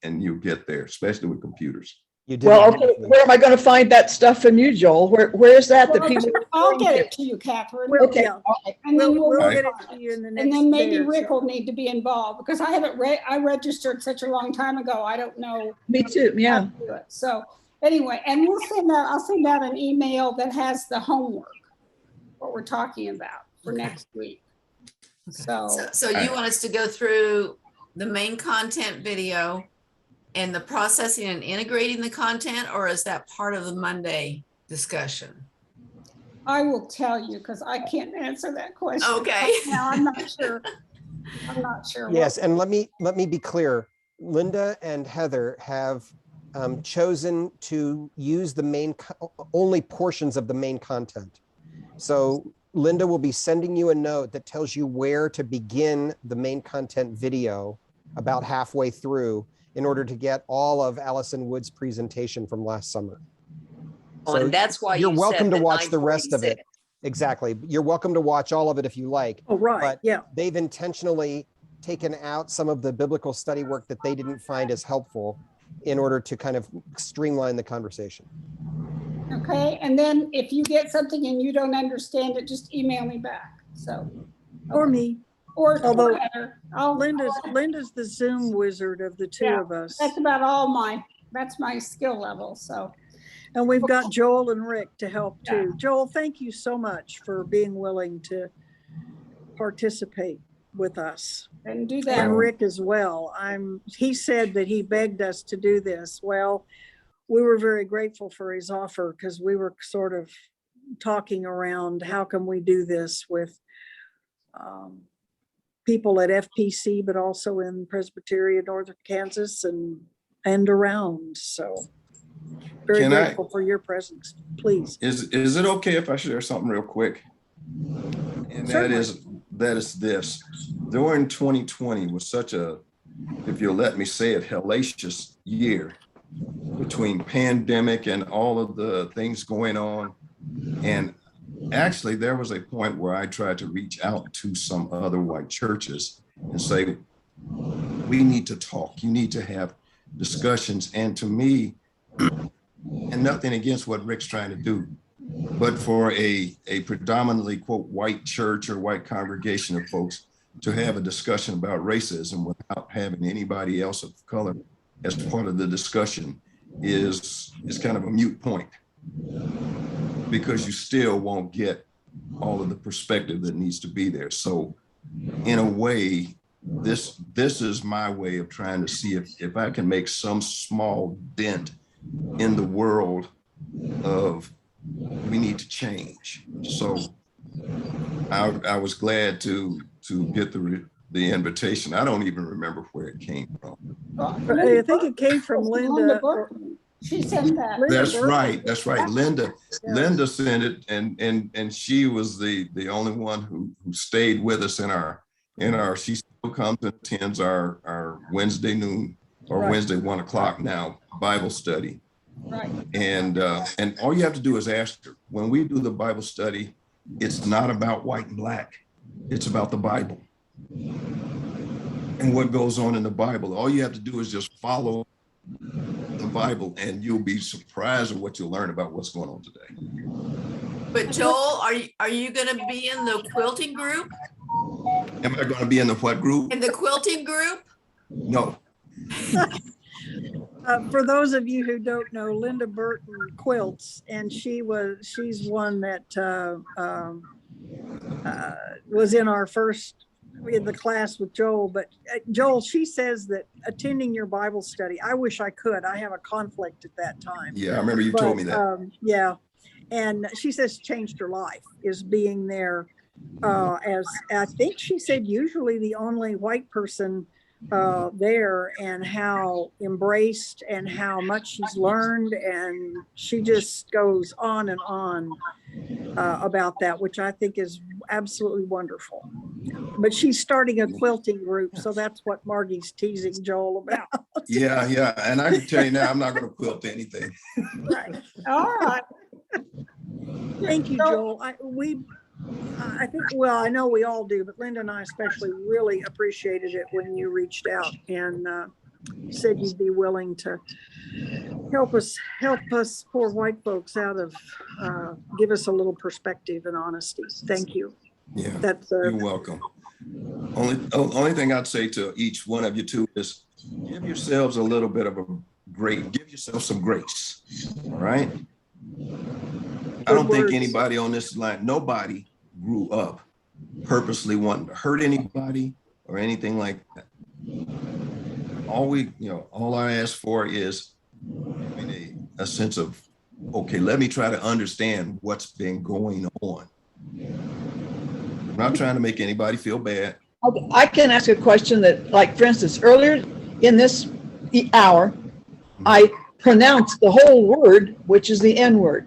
and you'll get there, especially with computers. You did. Well, okay, where am I going to find that stuff from you, Joel? Where is that? Well, I'll get it to you, Catherine. Okay. And then We'll we'll get it to you in the next and then maybe day or Rick so. will need to be involved, because I haven't I registered such a long time ago. I don't know. Me too. Yeah. how to do it. So anyway, and I'll send out an email that has the homework, what we're talking about for next week. So you want us to go through the main content video and the processing and integrating the content, or is that part of the Monday discussion? I will tell you, because I can't answer that question. Okay. Now I'm not sure. I'm not sure. Yes, and let me be clear. Linda and Heather have chosen to use the only portions of the main content. So Linda will be sending you a note that tells you where to begin the main content video about halfway through in order to get all of Allison Wood's presentation from last summer. Oh, and that's why you're you welcome said to the watch the rest of it. 9:46. Exactly. You're welcome to watch all of it if you like. Oh, right, But yeah. they've intentionally taken out some of the biblical study work that they didn't find as helpful in order to kind of streamline the conversation. Okay, and then if you get something and you don't understand it, just email me back, so. Or me. Or Although Heather. Linda's the Zoom wizard of the two Yeah, of us. That's about that's my skill level, so. And we've got Joel and Rick to help too. Joel, thank you so much for being willing to participate with us. And do that. And Rick as well. He said that he begged us to do this. Well, we were very grateful for his offer because we were sort of talking around how can we do this with people at FPC, but also in Presbyterian, Northern Kansas and around. So very Can grateful for your presence, please. Is it okay if I share something real quick? And that is this. During 2020 was such a, if you'll let me say it, hellacious year between pandemic and all of the things going on. And actually there was a point where I tried to reach out to some other white churches and say, we need to talk. You need to have discussions. And to me, and nothing against what Rick's trying to do, but for a predominantly, quote, white church or white congregation of folks to have a discussion about racism without having anybody else of color as part of the discussion is kind of a moot point, because you still won't get all of the perspective that needs to be there. So in a way, this is my way of trying to see if I can make some small dent in the world of we need to change. So I was glad to get the invitation. I don't even remember where it came from. I think it came from Linda. She sent that. That's right. That's right. Linda sent it, and she was the only one who stayed with us in our she still comes and attends our Wednesday noon or Right. Wednesday 1 o'clock now Bible study. Right. And all you have to do is ask her. When we do the Bible study, it's not about white and black. It's about the Bible and what goes on in the Bible. All you have to do is just follow the Bible, and you'll be surprised at what you'll learn about what's going on today. But Joel, are you going to be in the quilting group? Am I going to be in the what group? In the quilting group? No. For those of you who don't know, Linda Burton quilts, and she's one that was in the class with Joel. But Joel, she says that attending your Bible study, I wish I could. I have a conflict at that time. Yeah, I remember you told me that. Yeah, and she says changed her life is being there as I think she said usually the only white person there, and how embraced and how much she's learned, and she just goes on and on about that, which I think is absolutely wonderful. But she's starting a quilting group, so that's what Margie's teasing Joel about. Yeah, and I can tell you now, I'm not going to quilt anything. Right. All right. Thank you, Joel. I think, well, I know we all do, but Linda and I especially really appreciated it when you reached out and said you'd be willing to help us poor white folks out of, give us a little perspective and honesty. Thank you. Yeah, That's you're welcome. Only thing I'd say to each one of you two is give yourselves a little bit of give yourself some grace. All right. I don't think anybody on this line, nobody grew up purposely wanting to hurt anybody or anything like that. All I ask for is a sense of, okay, let me try to understand what's been going on. I'm not trying to make anybody feel bad. I can ask a question that, like, for instance, earlier in this hour, I pronounced the whole word, which is the N word.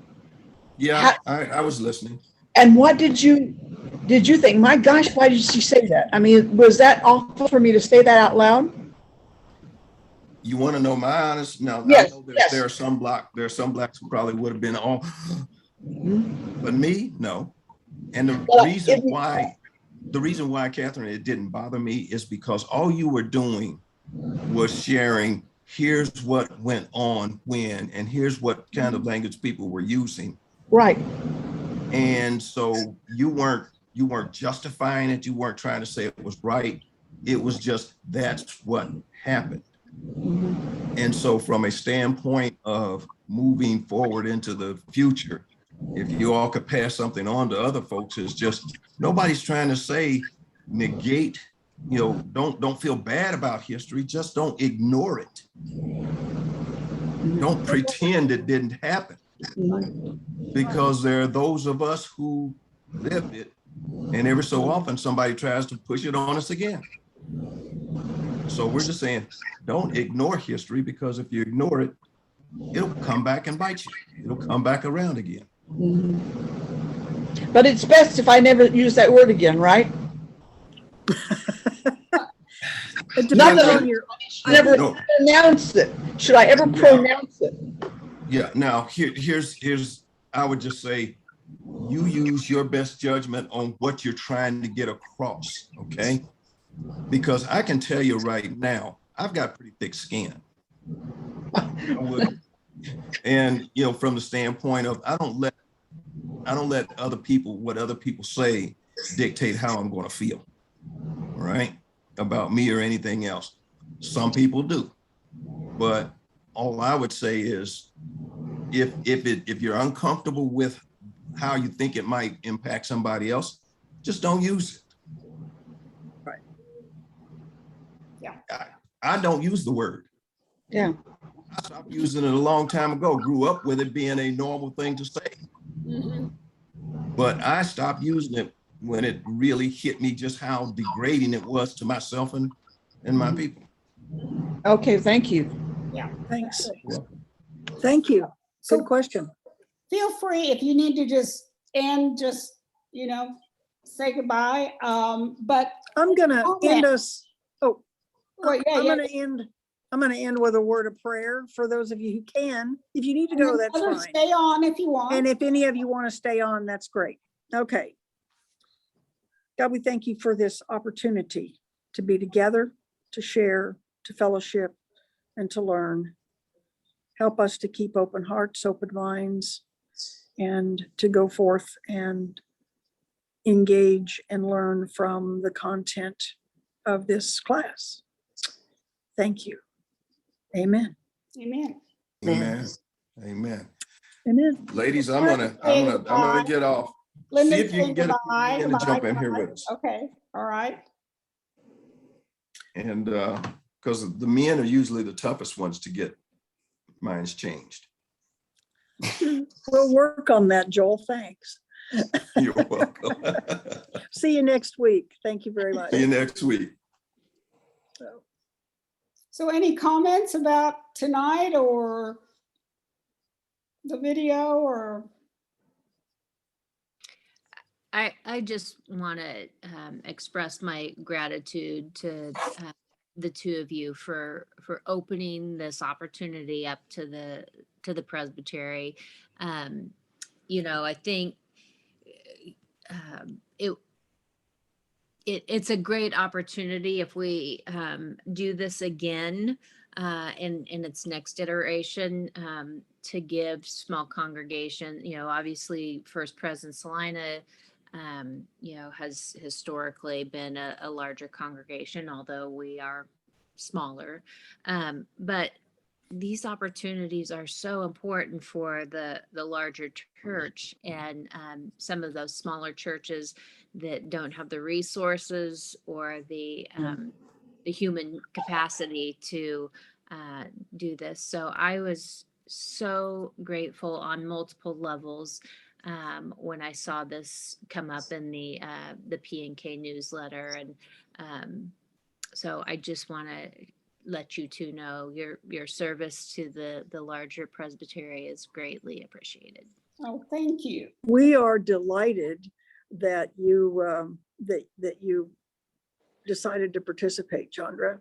Yeah, I was listening. And what did you think? My gosh, why did she say that? I mean, was that awful for me to say that out loud? You want to know my honest? Now, Yes, I know yes. there are some blacks who probably would have been all, but me, no. And the Well, reason why, Catherine, it didn't bother me is because all you were doing was sharing, here's what went on when, and here's what kind of language people were using. Right. And so you weren't justifying it. You weren't trying to say it was right. It was just, that's what happened. And so from a standpoint of moving forward into the future, if you all could pass something on to other folks, it's just, nobody's trying to say negate, don't feel bad about history, just don't ignore it. Don't pretend it didn't happen. Because there are those of us who lived it, and every so often somebody tries to push it on us again. So we're just saying, don't ignore history, because if you ignore it, it'll come back and bite you. It'll come back around again. But it's best if I never use that word again, right? It depends on never pronounce it. Should I ever pronounce it? Yeah. Now here's I would just say, you use your best judgment on what you're trying to get across. Okay. Because I can tell you right now, I've got pretty thick skin. And from the standpoint of, I don't let other people, what other people say, dictate how I'm going to feel, right, about me or anything else. Some people do, but all I would say is, if you're uncomfortable with how you think it might impact somebody else, just don't use it. Right. Yeah. I don't use the word. Yeah. I stopped using it a long time ago, grew up with it being a normal thing to say. Mm-hmm. But I stopped using it when it really hit me just how degrading it was to myself and my people. Okay, thank you. Yeah. Thanks. Thank you. Good question. Feel free if you need to just say goodbye. But I'm gonna end us. Oh, well, yeah, I'm gonna end with a word of prayer for those of you who can. If you need to go, that's fine. Stay on if you want. And if any of you want to stay on, that's great. Okay. God, we thank you for this opportunity to be together, to share, to fellowship, and to learn. Help us to keep open hearts, open minds, and to go forth and engage and learn from the content of this class. Thank you. Amen. Amen. Amen. Amen. Amen. Ladies, I'm gonna get off. Linda, see if you can get goodbye, in and jump in here with us. Okay. All right. And because the men are usually the toughest ones to get minds changed. We'll work on that, Joel. Thanks. You're welcome. See you next week. Thank you very much. See you next week. So any comments about tonight or the video or? I just want to express my gratitude to the two of you for opening this opportunity up to the presbytery. I think it's a great opportunity if we do this again in its next iteration, to give small congregation, obviously First Pres in Salina has historically been a larger congregation, although we are smaller. But these opportunities are so important for the larger church, and some of those smaller churches that don't have the resources or the human capacity to do this. So I was so grateful on multiple levels when I saw this come up in the P&K newsletter, and so I just want to let you two know your service to the larger presbytery is greatly appreciated. Oh, thank you. We are delighted that you that you decided to participate, Chandra.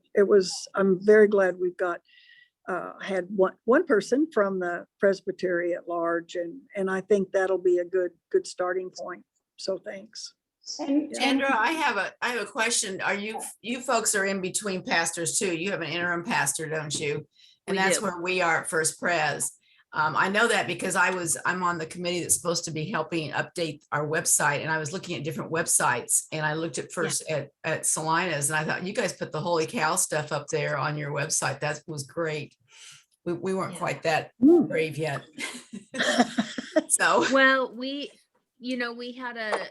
I'm very glad we've got had one person from the Presbytery at large, and I think that'll be a good starting point. So thanks. And Chandra, I have a question. Are you folks are in between pastors too? You have an interim pastor, don't you? And We that's do. where we are at First Pres. I know that because I'm on the committee that's supposed to be helping update our website, and I was looking at different websites, and I looked at first at Salina's, and I thought, you guys put the holy cow stuff up there on your website. That was great. We weren't Yeah. quite that Mm. brave yet. So Well, we had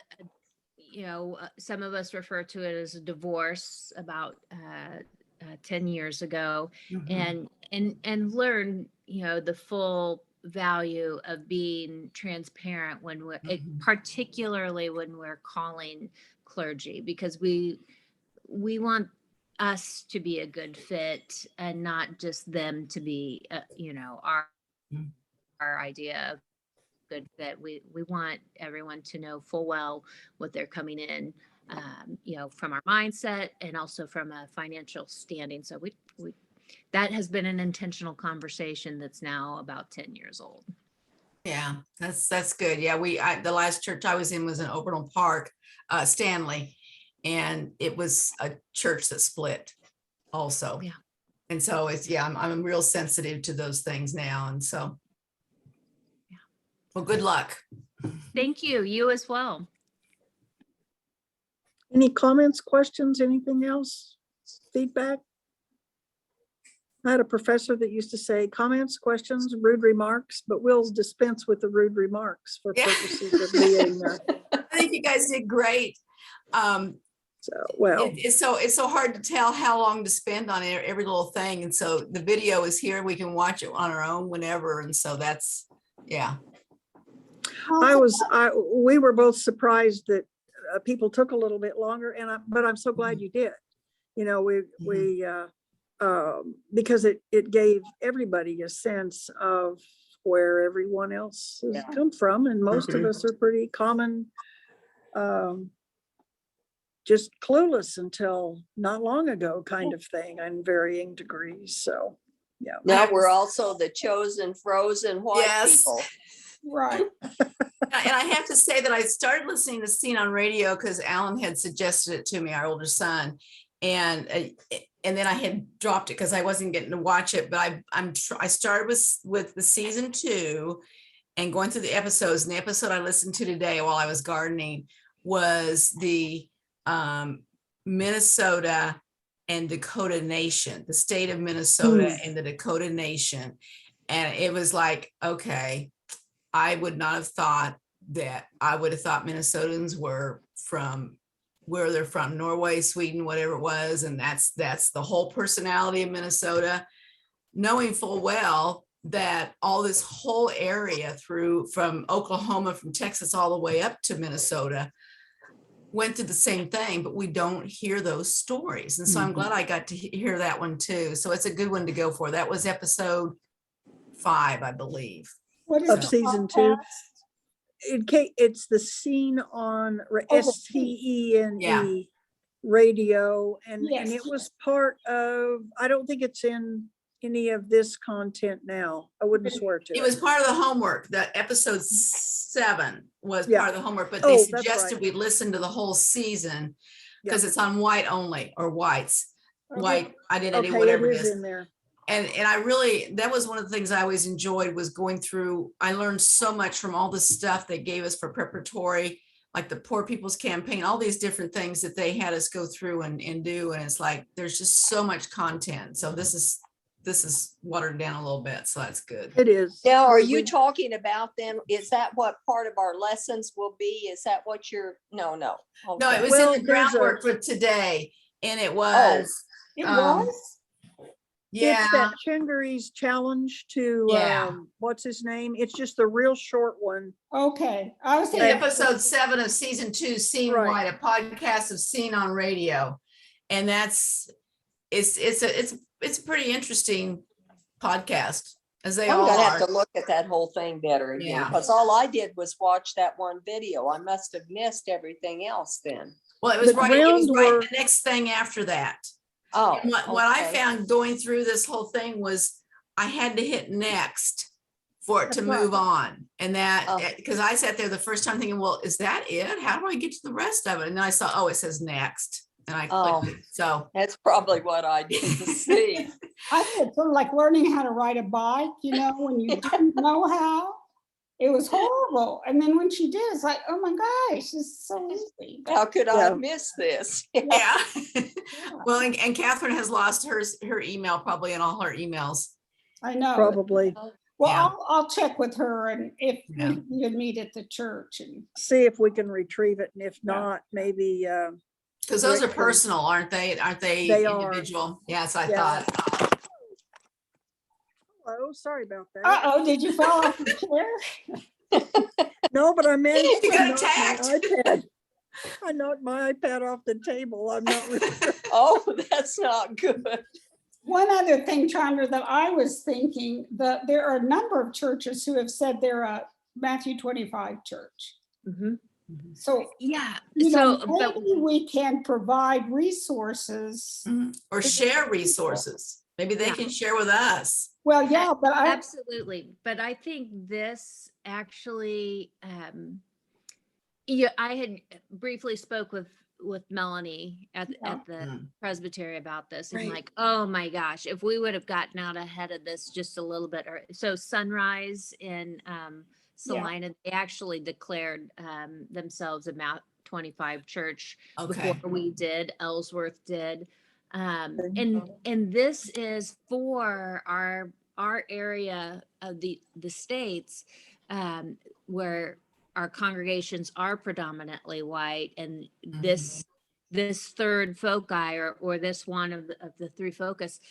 some of us refer to it as a divorce about 10 years ago, Mhm. and learn, the full value of being transparent when Mhm. particularly when we're calling clergy, because we want us to be a good fit and not just them to be, Mm. our idea of good fit. We want everyone to know full well what they're coming in, from our mindset and also from a financial standing. So we that has been an intentional conversation that's now about 10 years old. Yeah, that's good. Yeah, the last church I was in was in Oberlin Park, Stanley, and it was a church that split also. Yeah. And so I'm real sensitive to those things now. And so, Yeah. Well, good luck. Thank you. You as well. Any comments, questions, anything else? Feedback? I had a professor that used to say comments, questions, rude remarks, but we'll dispense with the rude remarks for Yeah. purposes of being, I think you guys did great. well, It's so hard to tell how long to spend on every little thing. And so the video is here. We can watch it on our own whenever. And so that's, yeah. we were both surprised that people took a little bit longer, but I'm so glad you did. Because it gave everybody a sense of where everyone else has come from, and most of us are pretty common, just clueless until not long ago kind of thing, in varying degrees. So, yeah. Now we're also the chosen frozen white Yes. people. right. And I have to say that I started listening to Scene on Radio because Alan had suggested it to me, our older son. And then I had dropped it because I wasn't getting to watch it. But I started with the season 2 and going through the episodes. And the episode I listened to today while I was gardening was the Minnesota and Dakota Nation, the state of Minnesota and the Dakota Nation. And it was like, okay, I would not have thought that. I would have thought Minnesotans were from where they're from, Norway, Sweden, whatever it was. And that's the whole personality of Minnesota, knowing full well that all this whole area from Oklahoma, from Texas, all the way up to Minnesota went through the same thing, but we don't hear those stories. And so I'm glad I got to hear that one too. So it's a good one to go for. That was episode 5, I believe. What is Of the season 2. podcast? It's the Scene on SCENE radio, and Yes. it was part of, I don't think it's in any of this content now. I wouldn't swear to It was part of the homework. That episode 7 was Yeah. part of the homework, but Oh, they that's suggested right. we listen to the whole season because Yeah. it's on white only, or whites, white identity, Okay, whatever it it is is. in there. And I really, that was one of the things I always enjoyed, was going through. I learned so much from all the stuff they gave us for preparatory, like the Poor People's Campaign, all these different things that they had us go through and do. And it's like, there's just so much content. So this is watered down a little bit. So that's good. It is. Now, are you talking about then? Is that what part of our lessons will be? Is that what you're? No. No, Okay. it was Well, in the there's groundwork for today. And it Oh. was, It Um, was? yeah. It's that Chingary's challenge to, Yeah. what's his name? It's just the real short one. Okay. I was In thinking, episode 7 of season 2, Scene Right. White, a podcast of Scene on Radio. And it's a pretty interesting podcast. as they I'm all gonna are. have to look at that whole thing better again, Yeah. because all I did was watch that one video. I must have missed everything else then. Well, it was The right, it was right groundwork- the next thing after that. Oh, And what I okay. found going through this whole thing was I had to hit next for it to That's right. move on. And that, Oh. because I sat there the first time thinking, well, is that it? How do I get to the rest of it? And then I saw, oh, it says next. And I Oh. clicked it. So That's probably what I did to see. I think it's sort of like learning how to ride a bike, you know, when you didn't know how. It was horrible. And then when she did, it's like, oh my gosh, it's so easy. But How could Yeah. I miss this? yeah. Well, and Catherine has lost her email probably in all her emails. I know. Probably Well, Yeah. I'll check with her and if Yeah. we could meet at the church and see if we can retrieve it, and if Yeah. not, maybe, Because those are Rick can- personal, aren't they? Aren't they They are. individual? Yes, I Yeah. thought. oh, sorry about that. uh-oh, did you fall off the chair? No, but I managed You to got knock attacked. my iPad. I knocked my iPad off the table. I'm not really sure. Oh, that's not good. One other thing, Chandra, that I was thinking, that there are a number of churches who have said they're a Matthew 25 church. So, Yeah. you know, So, but maybe we can provide resources. Or share resources. Maybe they Yeah. can share with us. Well, yeah, but I, absolutely. But I think this actually, yeah, I had briefly spoke with Melanie at the Mm. presbytery about this, and Right. like, oh my gosh, if we would have gotten out ahead of this just a little bit. So Sunrise in Salina, they actually declared themselves a Mount 25 church Okay. before we did. Ellsworth did. And this is for our area of the states where our congregations are predominantly white, and this third foci or this one of the three focus,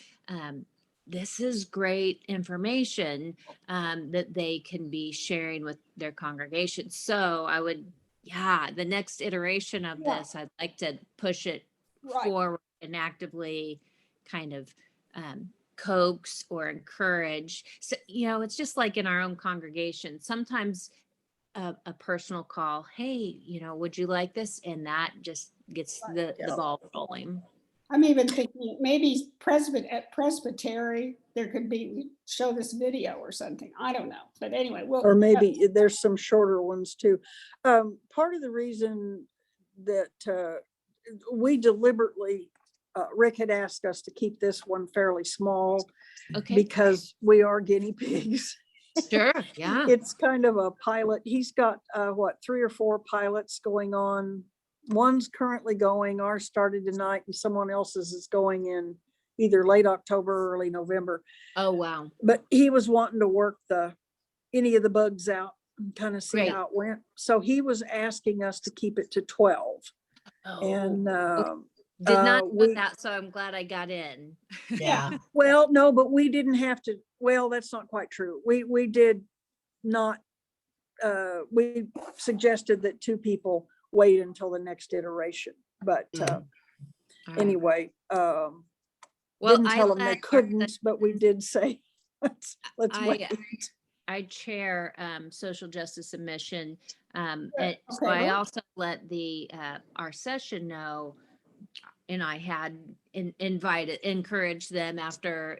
this is great information that they can be sharing with their congregation. So I would, the next iteration of Yeah. this, I'd like to push it Right. forward and actively kind of coax or encourage. So, it's just like in our own congregation. Sometimes a personal call, hey, would you like this? And that just gets the ball rolling. I'm even thinking maybe at Presbytery, there could be, show this video or something. I don't know. But anyway, well. Or maybe there's some shorter ones too. Part of the reason that we deliberately, Rick had asked us to keep this one fairly small Okay. because we are guinea pigs. Sure. Yeah. It's kind of a pilot. He's got 3 or 4 pilots going on. One's currently going, ours started tonight, and someone else's is going in either late October or early November. Oh, wow. But he was wanting to work any of the bugs out and kind of see Great. how it went. So he was asking us to keep it to 12. And Did not know we- that, so I'm glad I got in. Yeah. well, no, but we didn't have to. Well, that's not quite true. We did not. We suggested that 2 people wait until the next iteration. But All right. anyway, Well, didn't I tell them they let our- couldn't, but we did say let's wait. I chair social justice admission. And so Okay, I well. also let our session know, and I had encouraged them after,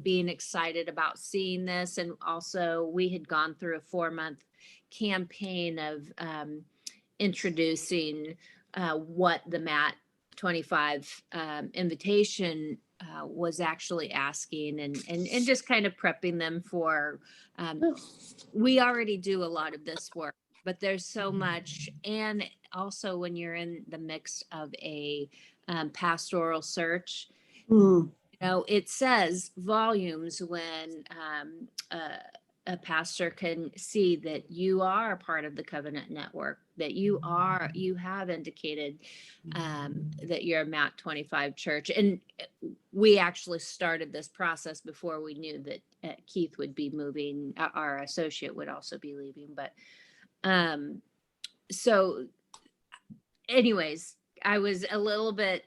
being excited about seeing this. And also we had gone through a 4-month campaign of introducing what the MAT 25 invitation was actually asking, and just kind of prepping them for, we already do a lot of this work, but there's so much. And also when you're in the mix of a pastoral search, it says volumes when a pastor can see that you are a part of the covenant network, that you have indicated that you're a MAT 25 church. And we actually started this process before we knew that Keith would be moving, our associate would also be leaving. But so anyways, I was a little bit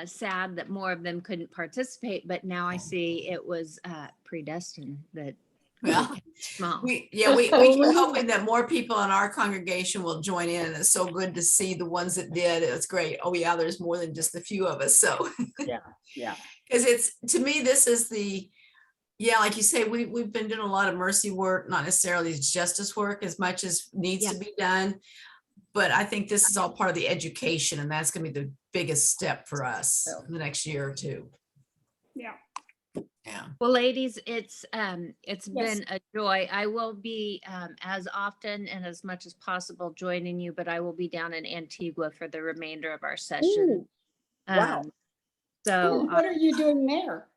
sad that more of them couldn't participate, but now I see it was predestined that we Well, kept it small. we keep hoping that more people in our congregation will join in. And it's so good to see the ones that did. It's great. Oh yeah, there's more than just a few of us. So Yeah. because it's, to me, this is like you say, we've been doing a lot of mercy work, not necessarily justice work as much as needs to be done. But I think this is all part of the education, and that's going to be the biggest step for us in the next year or two. Yeah. Yeah. Well, ladies, it's Yes. been a joy. I will be as often and as much as possible joining you, but I will be down in Antigua for the remainder of our session. wow. So, What are you doing there?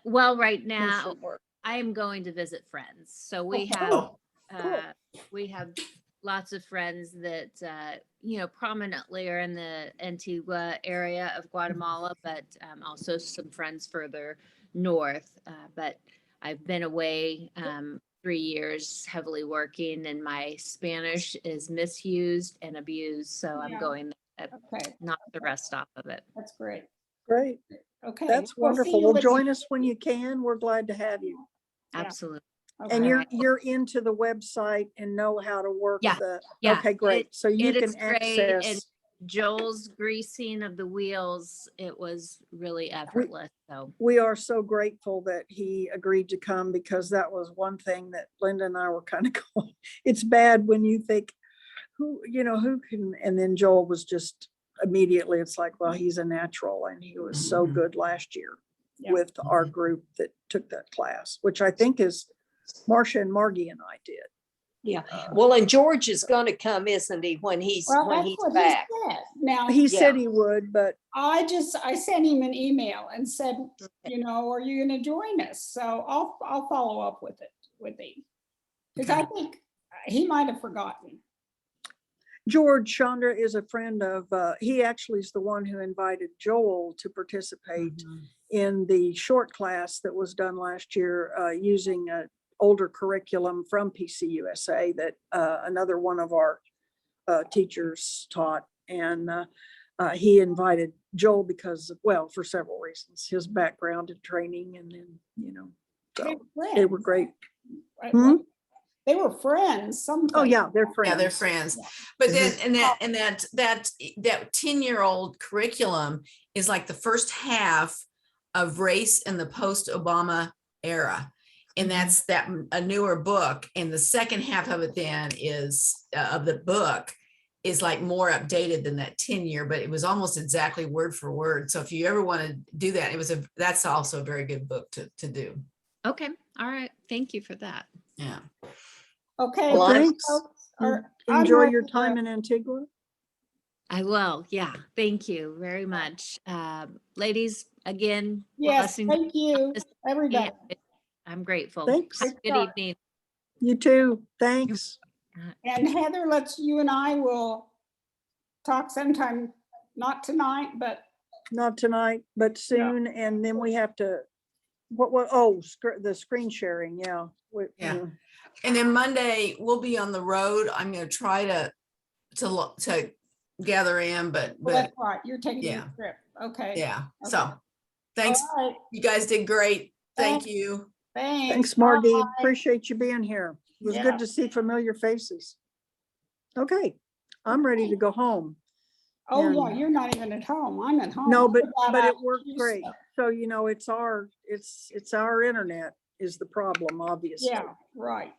well, right Mission now work. I am going to visit friends. So we Oh, have we have lots of friends that prominently are in the Antigua area of Guatemala, but also some friends further north. But I've been away 3 years heavily working, and my Spanish is misused and abused. So I'm Yeah. going to Okay, knock the rest off of it. that's great. Great. Okay. That's We'll see wonderful. you Well, with- join us when you can. We're glad to have you. Yeah. Absolutely. And Okay. you're into the website and know how to work Yeah, the, yeah, okay, great. So you It is can great, and access, Joel's greasing of the wheels, it was really effortless. So we are so grateful that he agreed to come, because that was one thing that Linda and I were kind of going, it's bad when you think who can, and then Joel was just immediately, it's like, well, he's a natural, and he was so Mhm. good last year Yeah. with our group that took that class, which I think is Marcia and Margie and I did. Yeah. Well, and George is going to come, isn't he, when he's Well, that's what back? he said. Now, He said Yeah. he would, but I sent him an email and said, are you going to join us? So I'll follow up with him. Because I think he might have forgotten. George Chandra is a friend of, he actually is the one who invited Joel to participate in the short class that was done last year using an older curriculum from PCUSA that another one of our teachers taught. And he invited Joel because, well, for several reasons, his background and training, and then, so they were great. Right? Hmm? They were friends. Oh, yeah, they're friends. Yeah, they're friends. But then, that 10-year-old curriculum is like the first half of race in the post-Obama era. And that's a newer book. And the second half of it then is of the book is like more updated than that 10-year, but it was almost exactly word for word. So if you ever want to do that, that's also a very good book to do. okay, all right. Thank you for that. Yeah. Okay. Well, well, thanks. folks, I'm Enjoy ready your to- time in Antigua. I will. Yeah. Thank you very much. Ladies, again, Yes, blessings. thank you, everybody. I'm grateful. Thanks. Have a good evening. You too. Thanks. And Heather, you and I will talk sometime, not tonight, but Not tonight, but soon. And then we have to, the screen sharing. Yeah. Yeah. And then Monday we'll be on the road. I'm going to try to gather in, but that's right. You're taking yeah. the trip. Okay. Yeah. Okay. So thanks. All right. You guys did great. Thank Thanks. you. Thanks. Thanks, Margie. Bye. Appreciate you being here. It was Yeah. good to see familiar faces. Okay, I'm ready to go home. Oh, yeah, And- you're not even at home. I'm at home. No, I'm but about it out worked to great. stuff. So, it's our internet is the problem, obviously. Yeah, right.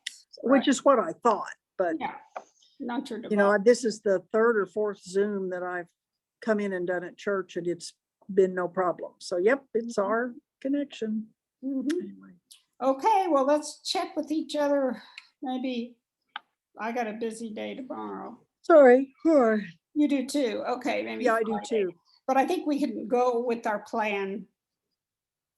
Which is what I thought, but Yeah, not your device. this is the third or fourth Zoom that I've come in and done at church, and it's been no problem. So, yep, it's our connection. Mhm. Anyway. Okay, well, let's check with each other. Maybe I got a busy day tomorrow. Sorry. Sorry. You do too. Okay, maybe. Yeah, I do Friday. too. But I think we can go with our plan.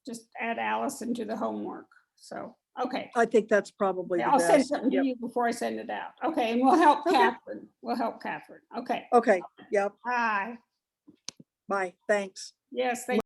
Just add Allison to the homework. So, okay. I think that's probably the I'll send best. something to Yep. you before I send it out. Okay, and we'll help Okay. Catherine. We'll help Catherine. Okay. Okay, yep. Bye. Bye. Thanks. Yes, thank